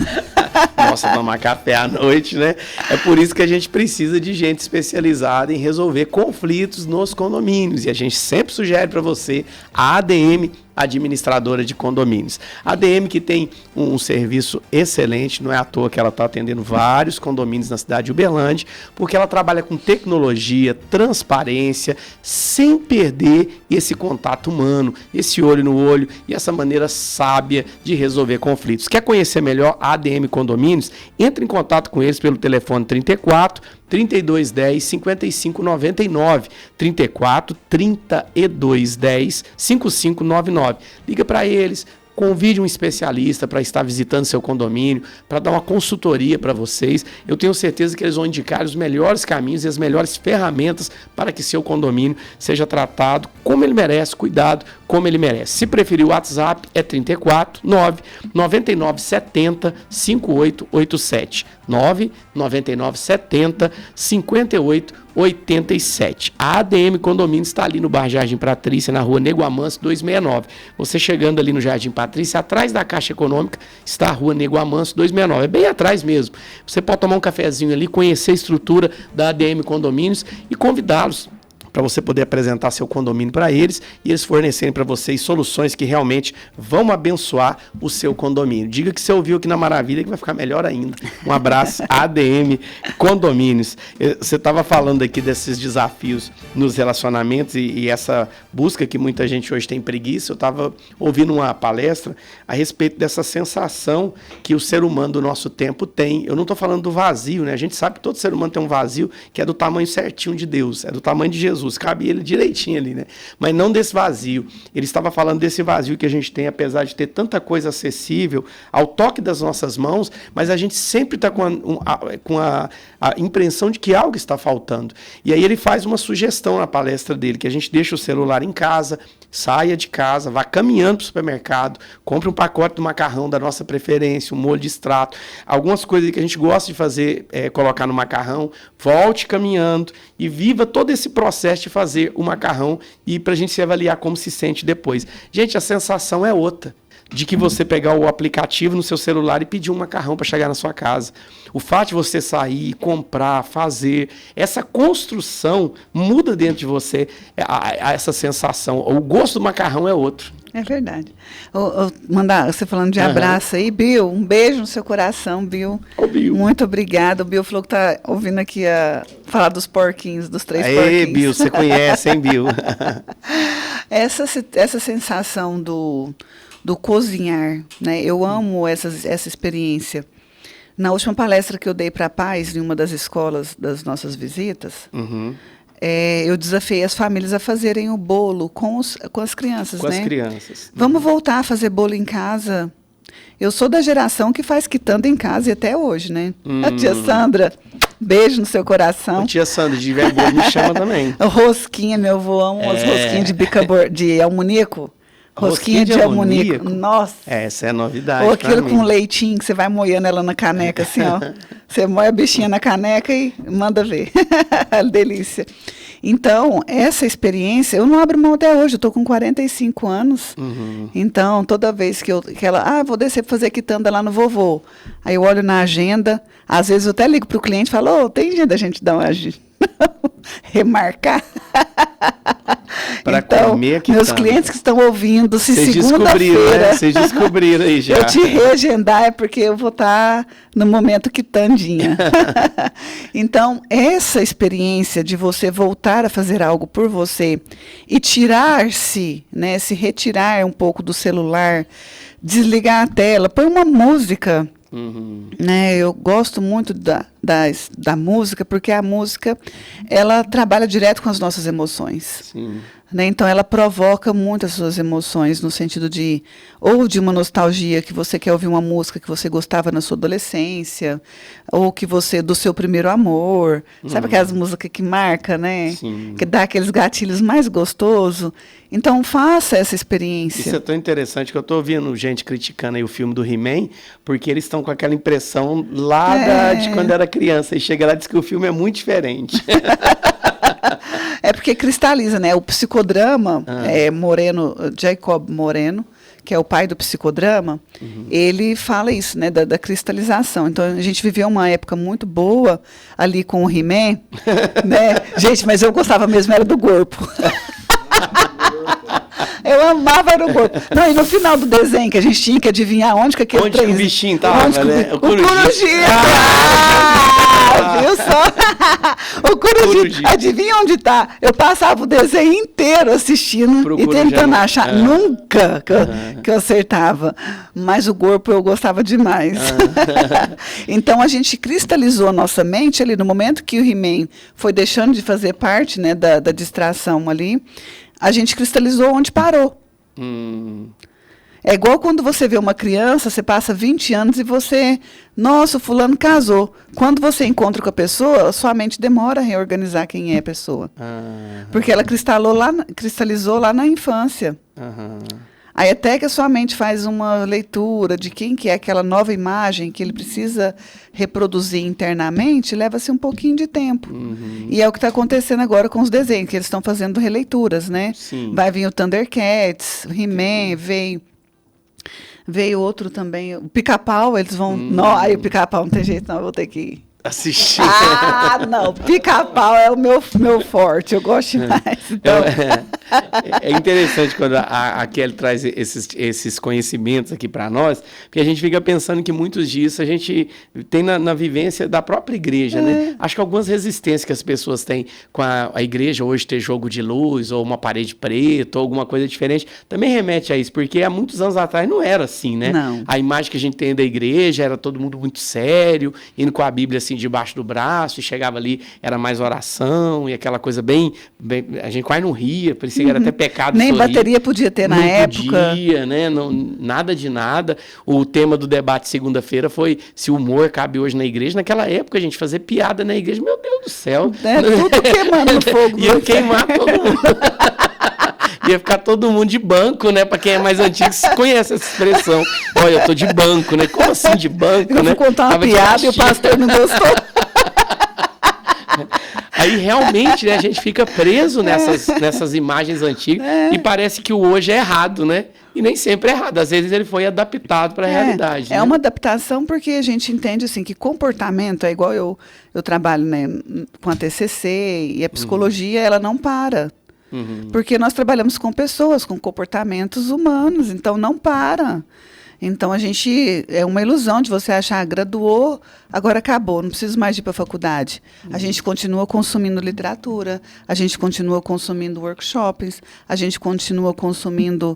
Nossa, tomar café à noite, né? É por isso que a gente precisa de gente especializada em resolver conflitos nos condomínios. E a gente sempre sugere para você a ADM, administradora de condomínios. A ADM que tem um serviço excelente, não é à toa que ela está atendendo vários condomínios na cidade de Uberlândia, porque ela trabalha com tecnologia, transparência, sem perder esse contato humano, esse olho no olho e essa maneira sábia de resolver conflitos. Quer conhecer melhor a ADM Condomínios? Entre em contato com eles pelo telefone 34 3210 5599, 34 3210 5599. Liga para eles, convide um especialista para estar visitando seu condomínio, para dar uma consultoria para vocês. Eu tenho certeza que eles vão indicar os melhores caminhos e as melhores ferramentas para que seu condomínio seja tratado como ele merece, cuidado como ele merece. Se preferir o WhatsApp, é 34 9 99 70 5887. 9 99 70 5887. A ADM Condomínio está ali no bairro Jardim Patrícia, na rua Nego Amâncio 269. Você chegando ali no Jardim Patrícia, atrás da Caixa Econômica, está a rua Nego Amâncio 269. É bem atrás mesmo. Você pode tomar um cafezinho ali, conhecer a estrutura da ADM Condomínios e convidá-los para você poder apresentar seu condomínio para eles e eles fornecerem para vocês soluções que realmente vão abençoar o seu condomínio. Diga que você ouviu aqui na Maravilha que vai ficar melhor ainda. Um abraço, ADM Condomínios. Você estava falando aqui desses desafios nos relacionamentos e essa busca que muita gente hoje tem preguiça. Eu estava ouvindo uma palestra a respeito dessa sensação que o ser humano do nosso tempo tem. Eu não estou falando do vazio, né? A gente sabe que todo ser humano tem um vazio que é do tamanho certinho de Deus, é do tamanho de Jesus, cabe ele direitinho ali, né? Mas não desse vazio. Ele estava falando desse vazio que a gente tem, apesar de ter tanta coisa acessível ao toque das nossas mãos, mas a gente sempre está com a impressão de que algo está faltando. E aí ele faz uma sugestão na palestra dele, que a gente deixa o celular em casa, saia de casa, vá caminhando para o supermercado, compre um pacote de macarrão da nossa preferência, um molho de extrato, algumas coisas que a gente gosta de fazer, colocar no macarrão, volte caminhando e viva todo esse processo de fazer o macarrão e para a gente se avaliar como se sente depois. Gente, a sensação é outra. De que você pegar o aplicativo no seu celular e pedir um macarrão para chegar na sua casa. O fato de você sair, comprar, fazer, essa construção muda dentro de você essa sensação. O gosto do macarrão é outro. É verdade. Mandar, você falando de abraço aí, Bill, um beijo no seu coração, Bill. Ô, Bill. Muito obrigada. O Bill falou que tá ouvindo aqui falar dos porquinhos, dos 3 porquinhos. Ei, Bill, você conhece, hein, Bill? Essa sensação do cozinhar, né? Eu amo essa experiência. Na última palestra que eu dei para pais, em uma das escolas das nossas visitas, eu desafiei as famílias a fazerem o bolo com as crianças, Com né? as crianças. Vamos voltar a fazer bolo em casa. Eu sou da geração que faz quitanda em casa e até hoje, né? A tia Sandra, beijo no seu coração. Ô, tia Sandra, de tiver bolo, me chama também. Rosquinha, meu avô ama as rosquinhas de almunico. Rosquinha de almunico. Nossa. Essa é a novidade. Ou aquilo com leitinho, que você vai moendo ela na caneca, assim, ó. Você moe a bichinha na caneca e manda ver. Delícia. Então, essa experiência, eu não abro mão até hoje, eu estou com 45 anos. Então, toda vez que ela, vou descer para fazer quitanda lá no vovô. Aí eu olho na agenda, às vezes eu até ligo para o cliente e falo, tem dia da gente dar uma remarcar. Então, meus clientes que estão ouvindo, se segunda-feira... Vocês descobriram aí já. Eu te reagendar é porque eu vou estar no momento quitandinha. Então, essa experiência de você voltar a fazer algo por você e tirar-se, né, se retirar um pouco do celular, desligar a tela, põe uma música... Né, eu gosto muito da música, porque a música ela trabalha direto com as nossas emoções. Sim. Né, então ela provoca muito as suas emoções, no sentido de uma nostalgia, que você quer ouvir uma música que você gostava na sua adolescência, ou que você, do seu primeiro amor, sabe aquelas músicas que marca, né? Sim. Que dá aqueles gatilhos mais gostosos. Então faça essa experiência. Isso é tão interessante que eu estou ouvindo gente criticando aí o filme do He-Man, porque eles estão com aquela impressão lá de quando era criança, e chega lá e diz que o filme é muito diferente. É porque cristaliza, né? O psicodrama, Jacob Moreno, que é o pai do psicodrama, ele fala isso, né? Da cristalização. Então, a gente viveu uma época muito boa ali com o He-Man, né? Gente, mas eu gostava mesmo, era do corpo. Eu amava era o corpo. Não, e no final do desenho, que a gente tinha que adivinhar onde que aquele onde que o bichinho estava, né? O Coruji. Viu só? O Coruji. Adivinha onde está? Eu passava o desenho inteiro assistindo e tentando achar. Nunca que eu acertava. Mas o corpo eu gostava demais. Então, a gente cristalizou a nossa mente ali no momento que o He-Man foi deixando de fazer parte, né, da distração ali. A gente cristalizou onde parou. É igual quando você vê uma criança, você passa 20 anos e você... Nossa, o fulano casou. Quando você encontra com a pessoa, sua mente demora a reorganizar quem é a pessoa. Porque ela cristalizou lá na infância. Aí até que a sua mente faz uma leitura de quem que é aquela nova imagem que ele precisa reproduzir internamente, leva-se um pouquinho de tempo. E é o que está acontecendo agora com os desenhos, que eles estão fazendo releituras, né? Sim. Vai vir o Thundercats, o He-Man, veio outro também, o Pica-Pau, eles vão... Não, aí o Pica-Pau não tem jeito não, eu vou ter que Assistir. Ah, não, pica-pau é o meu forte, eu gosto demais. Então. É interessante quando a Kelly traz esses conhecimentos aqui para nós, porque a gente fica pensando que muitos disso a gente tem na vivência da própria igreja, né? Acho que algumas resistências que as pessoas têm com a igreja hoje ter jogo de luz, ou uma parede preta, ou alguma coisa diferente, também remete a isso, porque há muitos anos atrás não era assim, né? Não. A imagem que a gente tem da igreja era todo mundo muito sério, indo com a Bíblia assim debaixo do braço, e chegava ali, era mais oração, e aquela coisa bem a gente quase não ria, parecia que era até pecado Nem sorrir. bateria podia ter na época. Não podia, né? Não, nada de nada. O tema do debate segunda-feira foi se o humor cabe hoje na igreja. Naquela época, a gente fazer piada na igreja, meu Deus do céu. É, tudo queimando no fogo. Ia queimar todo mundo. Ia ficar todo mundo de banco, né? Pra quem é mais antigo, conhece essa expressão. Olha, eu tô de banco, né? Como assim de banco, Eu né? vou contar uma Tava de piada e o castigo. pastor não gostou. Aí realmente, né, a gente fica preso nessas imagens antigas e parece que o hoje é errado, né? E nem sempre é errado. Às vezes ele foi adaptado para a realidade. É né? uma adaptação porque a gente entende assim que comportamento é igual eu trabalho, né, com a TCC e a psicologia, ela não para. Porque nós trabalhamos com pessoas, com comportamentos humanos, então não para. Então, é uma ilusão de você achar, graduou, agora acabou, não preciso mais ir para a faculdade. A gente continua consumindo literatura, a gente continua consumindo workshops, a gente continua consumindo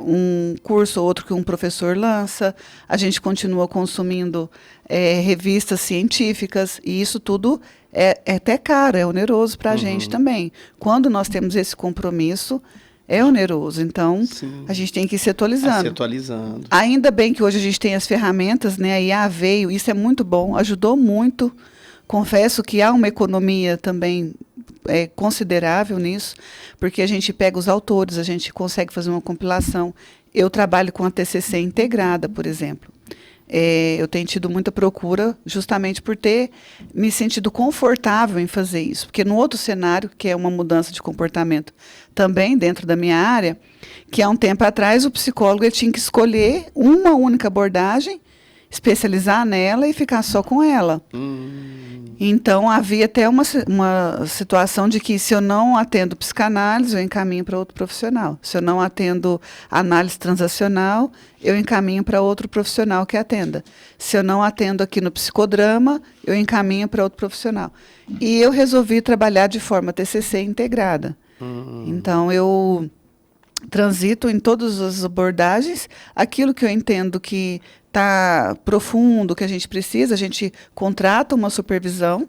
um curso ou outro que um professor lança, a gente continua consumindo revistas científicas, e isso tudo é até caro, é oneroso para a gente também. Quando nós temos esse compromisso, é oneroso, então a gente tem que ir se atualizando. Se atualizando. Ainda bem que hoje a gente tem as ferramentas, né? A IA veio, isso é muito bom, ajudou muito. Confesso que há uma economia também considerável nisso, porque a gente pega os autores, a gente consegue fazer uma compilação. Eu trabalho com a TCC integrada, por exemplo. Eu tenho tido muita procura justamente por ter me sentido confortável em fazer isso. Porque no outro cenário, que é uma mudança de comportamento também dentro da minha área, que há um tempo atrás o psicólogo ele tinha que escolher uma única abordagem, especializar nela e ficar só com ela. Então, havia até uma situação de que se eu não atendo psicanálise, eu encaminho para outro profissional. Se eu não atendo análise transacional, eu encaminho para outro profissional que atenda. Se eu não atendo aqui no psicodrama, eu encaminho para outro profissional. E eu resolvi trabalhar de forma TCC integrada. Então, eu transito em todas as abordagens, aquilo que eu entendo que está profundo, que a gente precisa, a gente contrata uma supervisão,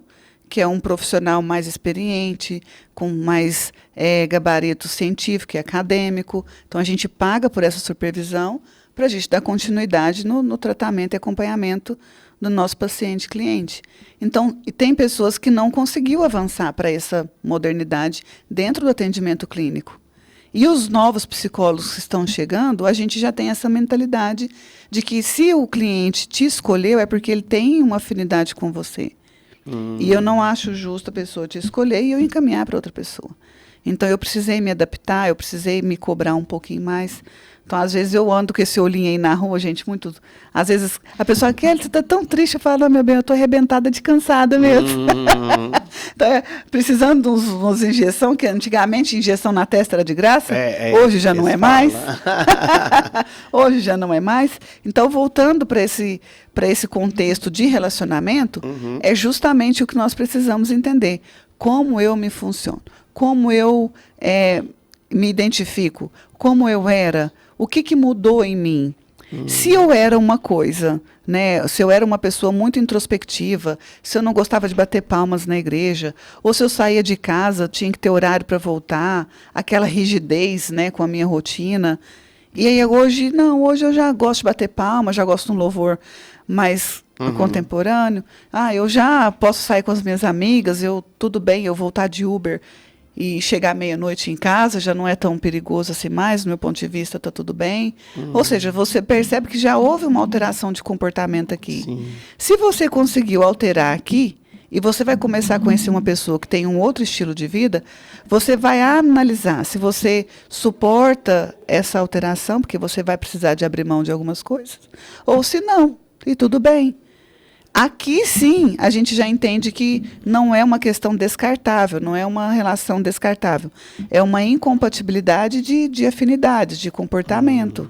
que é um profissional mais experiente, com mais gabarito científico e acadêmico. Então, a gente paga por essa supervisão para a gente dar continuidade no tratamento e acompanhamento do nosso paciente-cliente. Então, e tem pessoas que não conseguiu avançar para essa modernidade dentro do atendimento clínico. E os novos psicólogos que estão chegando, a gente já tem essa mentalidade de que se o cliente te escolheu é porque ele tem uma afinidade com você. E eu não acho justo a pessoa te escolher e eu encaminhar para outra pessoa. Então, eu precisei me adaptar, eu precisei me cobrar um pouquinho mais. Então, às vezes, eu ando com esse olhinho aí na rua, gente, muito... Às vezes, a pessoa quer, você está tão triste, eu falo, não, meu bem, eu estou arrebentada de cansada mesmo. Então, precisando de umas injeções, que antigamente injeção na testa era de graça, hoje já não é mais. Hoje já não é mais. Então, voltando para esse contexto de relacionamento, é justamente o que nós precisamos entender. Como eu me funciono, como eu me identifico, como eu era, o que mudou em mim. Se eu era uma coisa, né, se eu era uma pessoa muito introspectiva, se eu não gostava de bater palmas na igreja, ou se eu saía de casa, tinha que ter horário para voltar, aquela rigidez, né, com a minha rotina. E aí hoje, não, hoje eu já gosto de bater palmas, já gosto de um louvor mais contemporâneo. Eu já posso sair com as minhas amigas, tudo bem, eu voltar de Uber e chegar meia-noite em casa, já não é tão perigoso assim mais, do meu ponto de vista está tudo bem. Ou seja, você percebe que já houve uma alteração de comportamento aqui. Sim. Se você conseguiu alterar aqui, e você vai começar a conhecer uma pessoa que tem um outro estilo de vida, você vai analisar se você suporta essa alteração, porque você vai precisar de abrir mão de algumas coisas, ou se não, e tudo bem. Aqui sim, a gente já entende que não é uma questão descartável, não é uma relação descartável. É uma incompatibilidade de afinidades, de comportamento.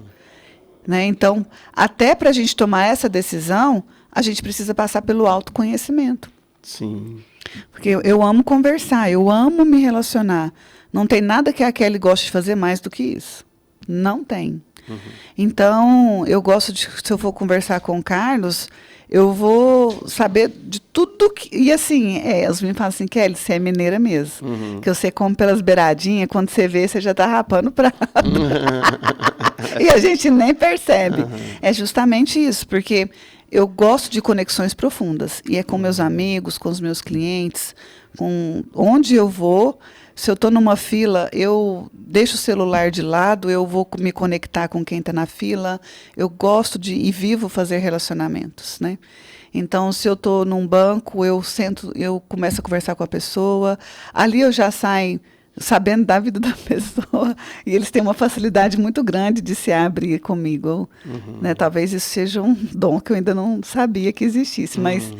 Né? Então, até para a gente tomar essa decisão, a gente precisa passar pelo autoconhecimento. Sim. Porque eu amo conversar, eu amo me relacionar. Não tem nada que a Kelly goste de fazer mais do que isso. Não tem. Então, eu gosto de, se eu for conversar com o Carlos, eu vou saber de tudo que... E assim, elas me falam assim, Kelly, você é mineira mesmo. Que você come pelas beiradinhas, quando você vê, você já está rapando o prato. E a gente nem percebe. É justamente isso, porque eu gosto de conexões profundas. E é com meus amigos, com os meus clientes, com onde eu vou. Se eu estou numa fila, eu deixo o celular de lado, eu vou me conectar com quem está na fila. Eu gosto de e vivo fazer relacionamentos, né? Então, se eu estou num banco, eu sento, eu começo a conversar com a pessoa. Ali eu já saio sabendo da vida da pessoa. E eles têm uma facilidade muito grande de se abrir comigo. Né? Talvez isso seja um dom que eu ainda não sabia que existisse, mas...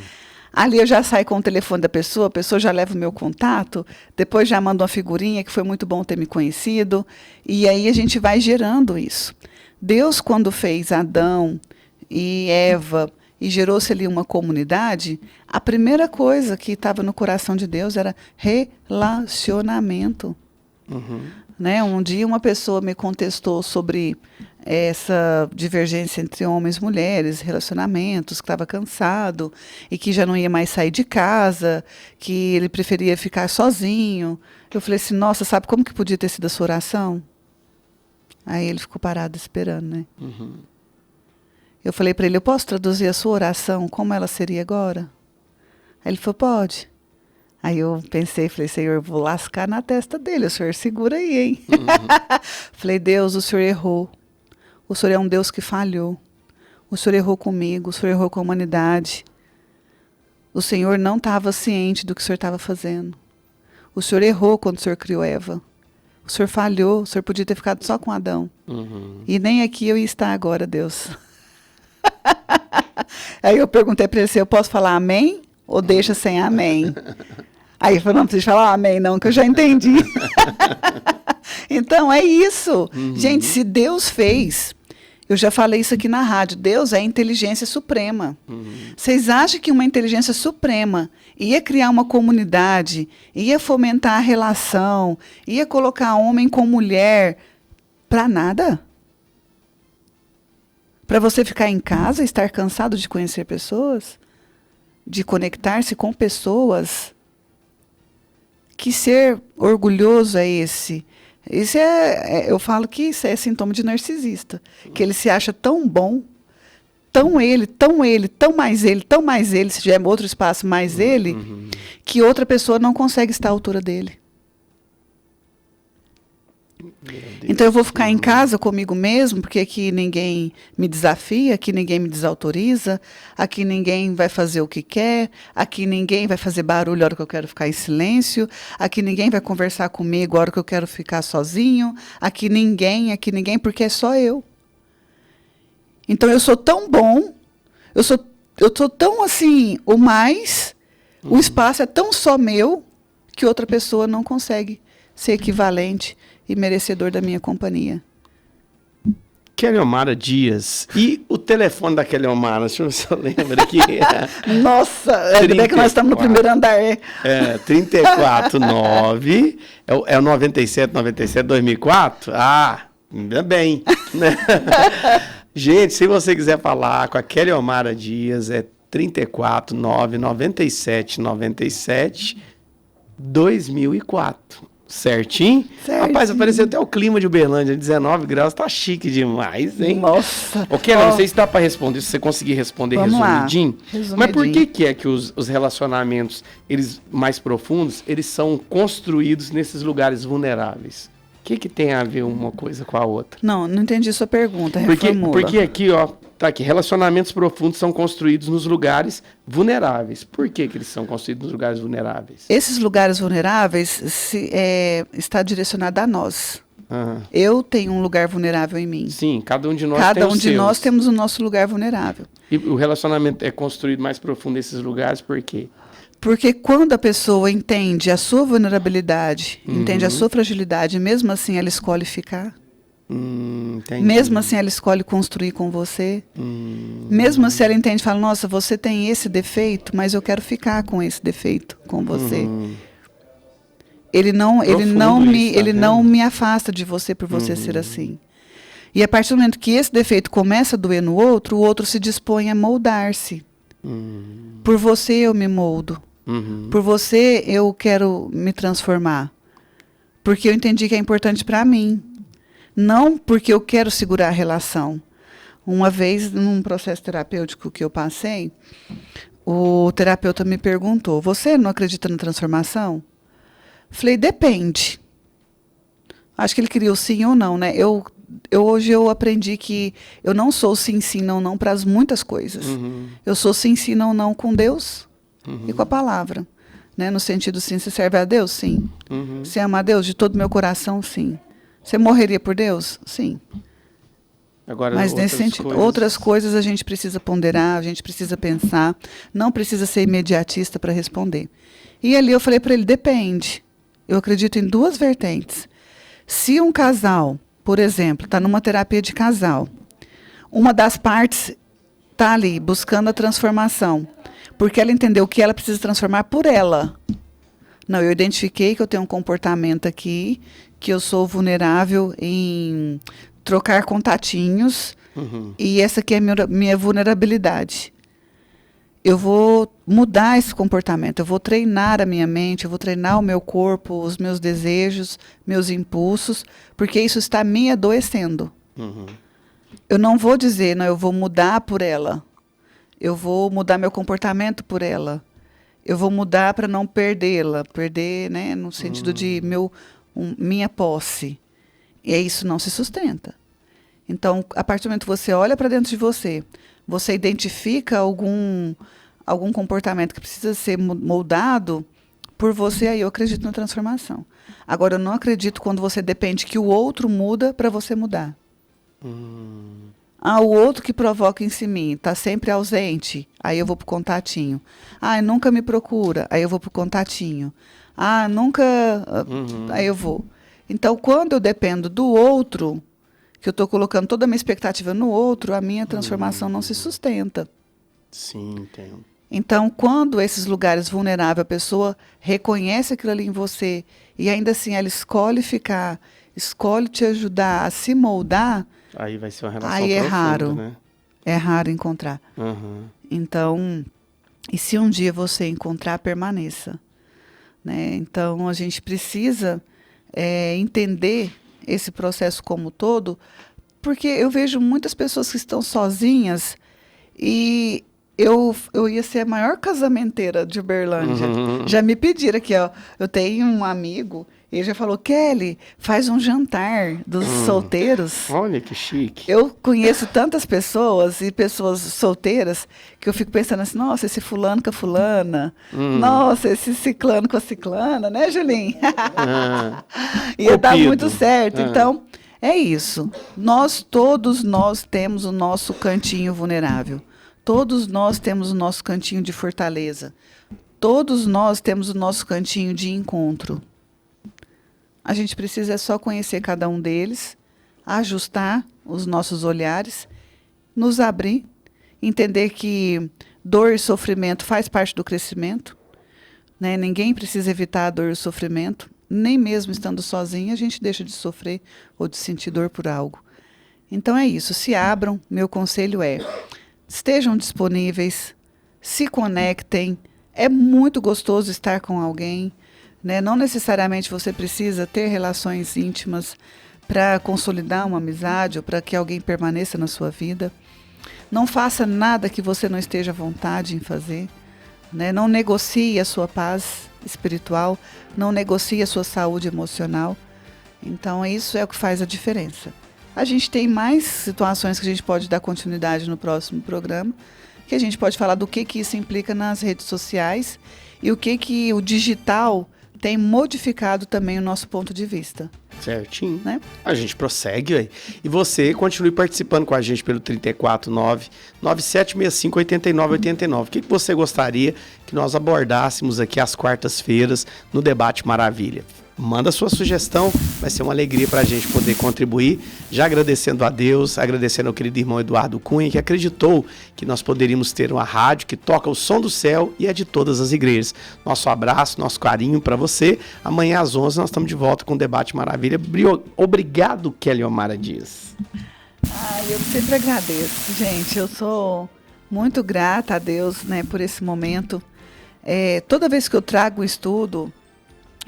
Ali eu já saio com o telefone da pessoa, a pessoa já leva o meu contato, depois já manda uma figurinha que foi muito bom ter me conhecido, e aí a gente vai gerando isso. Deus, quando fez Adão e Eva e gerou-se ali uma comunidade, a primeira coisa que estava no coração de Deus era relacionamento. Né? Um dia uma pessoa me contestou sobre essa divergência entre homens e mulheres, relacionamentos, que estava cansado e que já não ia mais sair de casa, que ele preferia ficar sozinho. Eu falei assim, nossa, sabe como que podia ter sido a sua oração? Aí ele ficou parado esperando, né? Eu falei para ele, eu posso traduzir a sua oração como ela seria agora? Aí ele falou, pode. Aí eu pensei, falei, Senhor, vou lascar na testa dele, o Senhor segura aí, hein? Falei, Deus, o Senhor errou. O Senhor é um Deus que falhou. O Senhor errou comigo, o Senhor errou com a humanidade. O Senhor não estava ciente do que o Senhor estava fazendo. O Senhor errou quando o Senhor criou Eva. O Senhor falhou, o Senhor podia ter ficado só com Adão. E nem aqui eu ia estar agora, Deus. Aí eu perguntei para ele se eu posso falar amém ou deixa sem amém. Aí ele falou, não precisa falar amém não, que eu já entendi. Então, é isso. Gente, se Deus fez, eu já falei isso aqui na rádio, Deus é a inteligência suprema. Vocês acham que uma inteligência suprema ia criar uma comunidade, ia fomentar a relação, ia colocar homem com mulher para nada? Para você ficar em casa, estar cansado de conhecer pessoas? De conectar-se com pessoas? Que ser orgulhoso é esse? Isso eu falo que isso é sintoma de narcisista. Que ele se acha tão bom, tão ele, tão mais ele, se tiver outro espaço mais ele, que outra pessoa não consegue estar à altura dele. Então eu vou ficar em casa comigo mesmo, porque aqui ninguém me desafia, aqui ninguém me desautoriza, aqui ninguém vai fazer o que quer, aqui ninguém vai fazer barulho a hora que eu quero ficar em silêncio, aqui ninguém vai conversar comigo a hora que eu quero ficar sozinho, aqui ninguém, porque é só eu. Então eu sou tão bom, eu sou tão assim, o espaço é tão só meu, que outra pessoa não consegue ser equivalente e merecedor da minha companhia. Keliomara Dias. E o telefone da Keliomara? Deixa eu ver se eu lembro aqui. Nossa, ainda bem que nós estamos no primeiro andar. 349. É o 97 2004? Ah, ainda bem. Né? Gente, se você quiser falar com a Keliomara Dias, é 349 97 2004. Certinho? Rapaz, apareceu até o clima de Uberlândia, 19 graus, tá chique demais, hein? Nossa. Ok, não sei se dá pra responder, se você conseguir responder resumidinho. Mas por que é que os relacionamentos, eles mais profundos, eles são construídos nesses lugares vulneráveis? O que tem a ver uma coisa com a outra? Não entendi sua pergunta, porque aqui, ó, tá aqui, relacionamentos profundos são construídos nos lugares vulneráveis. Por que eles são construídos nos lugares vulneráveis? Esses lugares vulneráveis está direcionado a nós. Eu tenho um lugar vulnerável em mim. Sim, cada um de nós Cada um de nós temos o nosso lugar vulnerável. E o relacionamento é construído mais profundo nesses lugares, por quê? Porque quando a pessoa entende a sua vulnerabilidade, entende a sua fragilidade, mesmo assim ela escolhe ficar. Entendi. Mesmo assim ela escolhe construir com você. Mesmo assim ela entende e fala, nossa, você tem esse defeito, mas eu quero ficar com esse defeito com você. Ele não me afasta de você por você ser assim. E a partir do momento que esse defeito começa a doer no outro, o outro se dispõe a moldar-se. Por você eu me moldo. Por você eu quero me transformar. Porque eu entendi que é importante para mim. Não porque eu quero segurar a relação. Uma vez, num processo terapêutico que eu passei, o terapeuta me perguntou, você não acredita na transformação? Falei, depende. Acho que ele queria o sim ou não, né? Hoje eu aprendi que eu não sou sim, sim, não, não para muitas coisas. Eu sou sim, sim, não, não com Deus e com a palavra. Né? No sentido, sim, você serve a Deus? Sim. Você ama a Deus de todo o meu coração? Sim. Você morreria por Deus? Sim. Agora, mas nesse sentido, outras coisas a gente precisa ponderar, a gente precisa pensar, não precisa ser imediatista para responder. E ali eu falei para ele, depende. Eu acredito em duas vertentes. Se um casal, por exemplo, está numa terapia de casal, uma das partes está ali buscando a transformação, porque ela entendeu que ela precisa transformar por ela. Não, eu identifiquei que eu tenho um comportamento aqui, que eu sou vulnerável em trocar contatinhos, e essa aqui é a minha vulnerabilidade. Eu vou mudar esse comportamento, eu vou treinar a minha mente, eu vou treinar o meu corpo, os meus desejos, meus impulsos, porque isso está me adoecendo. Eu não vou dizer, não, eu vou mudar por ela. Eu vou mudar meu comportamento por ela. Eu vou mudar para não perdê-la, perder, né, no sentido de minha posse. E isso não se sustenta. Então, a partir do momento que você olha para dentro de você, você identifica algum comportamento que precisa ser moldado por você, aí eu acredito na transformação. Agora, eu não acredito quando você depende que o outro muda para você mudar. O outro que provoca em mim está sempre ausente, aí eu vou para o contatinho. Nunca me procura, aí eu vou para o contatinho. Nunca... Aí eu vou. Então, quando eu dependo do outro, que eu estou colocando toda a minha expectativa no outro, a minha transformação não se sustenta. Sim, entendo. Então, quando esses lugares vulneráveis, a pessoa reconhece aquilo ali em você, e ainda assim ela escolhe ficar, escolhe te ajudar a se moldar, aí vai ser uma relação aí profunda, raro. né? É raro encontrar. Então, e se um dia você encontrar, permaneça. Né? Então, a gente precisa entender esse processo como um todo, porque eu vejo muitas pessoas que estão sozinhas e eu ia ser a maior casamenteira de Uberlândia. Já me pediram aqui, ó. Eu tenho um amigo, ele já falou, Kelly, faz um jantar dos solteiros. Olha que chique. Eu conheço tantas pessoas e pessoas solteiras que eu fico pensando assim, nossa, esse fulano com a fulana, nossa, esse ciclano com a ciclana, né, Julinho? Ia dar muito certo. Então, é isso. Todos nós temos o nosso cantinho vulnerável. Todos nós temos o nosso cantinho de fortaleza. Todos nós temos o nosso cantinho de encontro. A gente precisa só conhecer cada um deles, ajustar os nossos olhares, nos abrir, entender que dor e sofrimento faz parte do crescimento. Né? Ninguém precisa evitar a dor e o sofrimento. Nem mesmo estando sozinho, a gente deixa de sofrer ou de sentir dor por algo. Então é isso. Se abram. Meu conselho é, estejam disponíveis, se conectem. É muito gostoso estar com alguém. Né? Não necessariamente você precisa ter relações íntimas para consolidar uma amizade ou para que alguém permaneça na sua vida. Não faça nada que você não esteja à vontade em fazer. Né? Não negocie a sua paz espiritual, não negocie a sua saúde emocional. Então, isso é o que faz a diferença. A gente tem mais situações que a gente pode dar continuidade no próximo programa, que a gente pode falar do que isso implica nas redes sociais e o que o digital tem modificado também o nosso ponto de vista. Certinho. Né? A gente prossegue aí. E você continue participando com a gente pelo 349-9765-8989. O que você gostaria que nós abordássemos aqui às quartas-feiras no Debate Maravilha? Manda sua sugestão, vai ser uma alegria para a gente poder contribuir. Já agradecendo a Deus, agradecendo ao querido irmão Eduardo Cunha, que acreditou que nós poderíamos ter uma rádio que toca o som do céu e é de todas as igrejas. Nosso abraço, nosso carinho para você. Amanhã às 11 nós estamos de volta com o Debate Maravilha. Obrigado, Kelly Omara Dias. Eu sempre agradeço, gente. Eu sou muito grata a Deus, né, por esse momento. Toda vez que eu trago o estudo,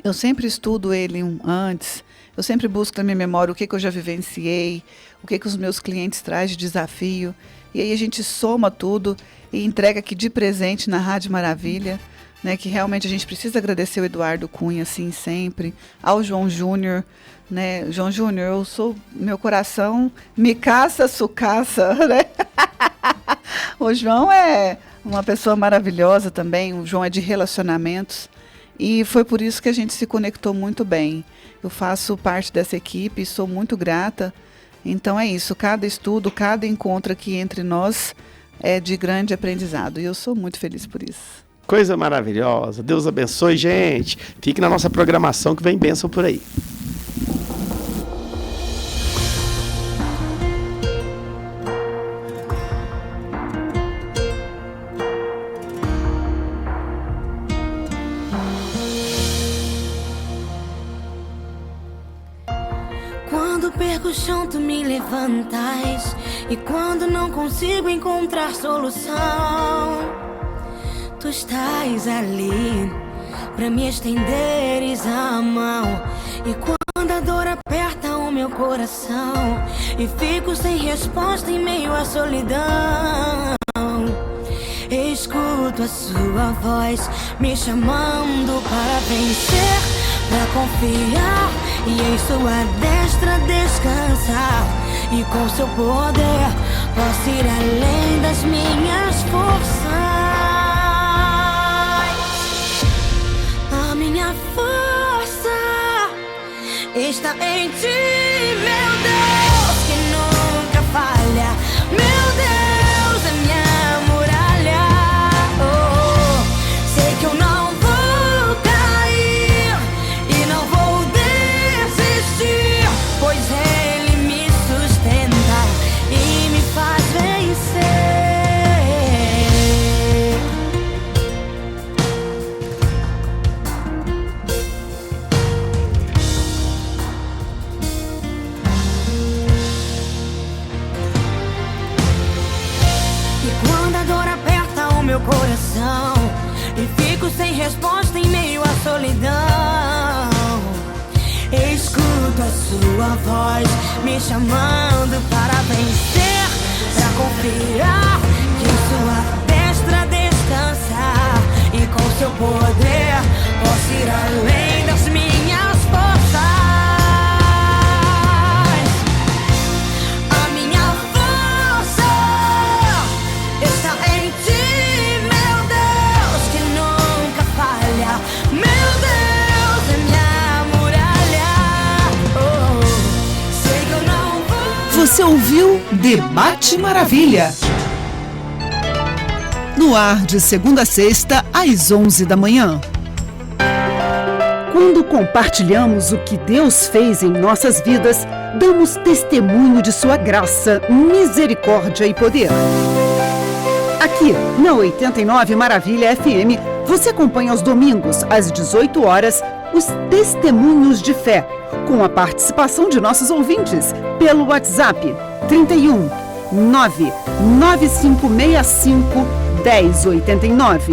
eu sempre estudo ele antes, eu sempre busco na minha memória o que eu já vivenciei, o que os meus clientes trazem de desafio, e aí a gente soma tudo e entrega aqui de presente na Rádio Maravilha, né, que realmente a gente precisa agradecer o Eduardo Cunha, assim, sempre, ao João Júnior, né, João Júnior, meu coração me caça, sucaça, né? O João é uma pessoa maravilhosa também, o João é de relacionamentos, e foi por isso que a gente se conectou muito bem. Eu faço parte dessa equipe e sou muito grata. Então é isso, cada estudo, cada encontro aqui entre nós é de grande aprendizado. E eu sou muito feliz por isso. Coisa maravilhosa. Deus abençoe, gente. Fique na nossa programação que vem bênção por aí. Quando perco o chão, tu me levantas. E quando não consigo encontrar solução, tu estás ali pra me estenderes a mão. E quando a dor aperta o meu coração e fico sem resposta em meio à solidão, escuto a sua voz me chamando para vencer, pra confiar e em sua destra descansar. E com seu poder posso ir além das minhas forças. A minha força está em ti, meu Deus, que nunca falha. Meu Deus é minha muralha. Sei que eu não vou cair e não vou desistir, pois Ele me sustenta e me faz vencer. E quando a dor aperta o meu coração e fico sem resposta em meio à solidão, escuto a sua voz me chamando para vencer, pra confiar que em sua destra descansar. E com seu poder posso ir além das minhas forças. A minha força está em ti, meu Deus, que nunca falha. Meu Deus é minha muralha. Sei que eu não vou. Você ouviu Debate Maravilha. No ar de segunda a sexta, às 11 da manhã. Quando compartilhamos o que Deus fez em nossas vidas, damos testemunho de sua graça, misericórdia e poder. Aqui, na 89 Maravilha FM, você acompanha aos domingos, às 18 horas, os Testemunhos de Fé, com a participação de nossos ouvintes, pelo WhatsApp 31 99565 1089.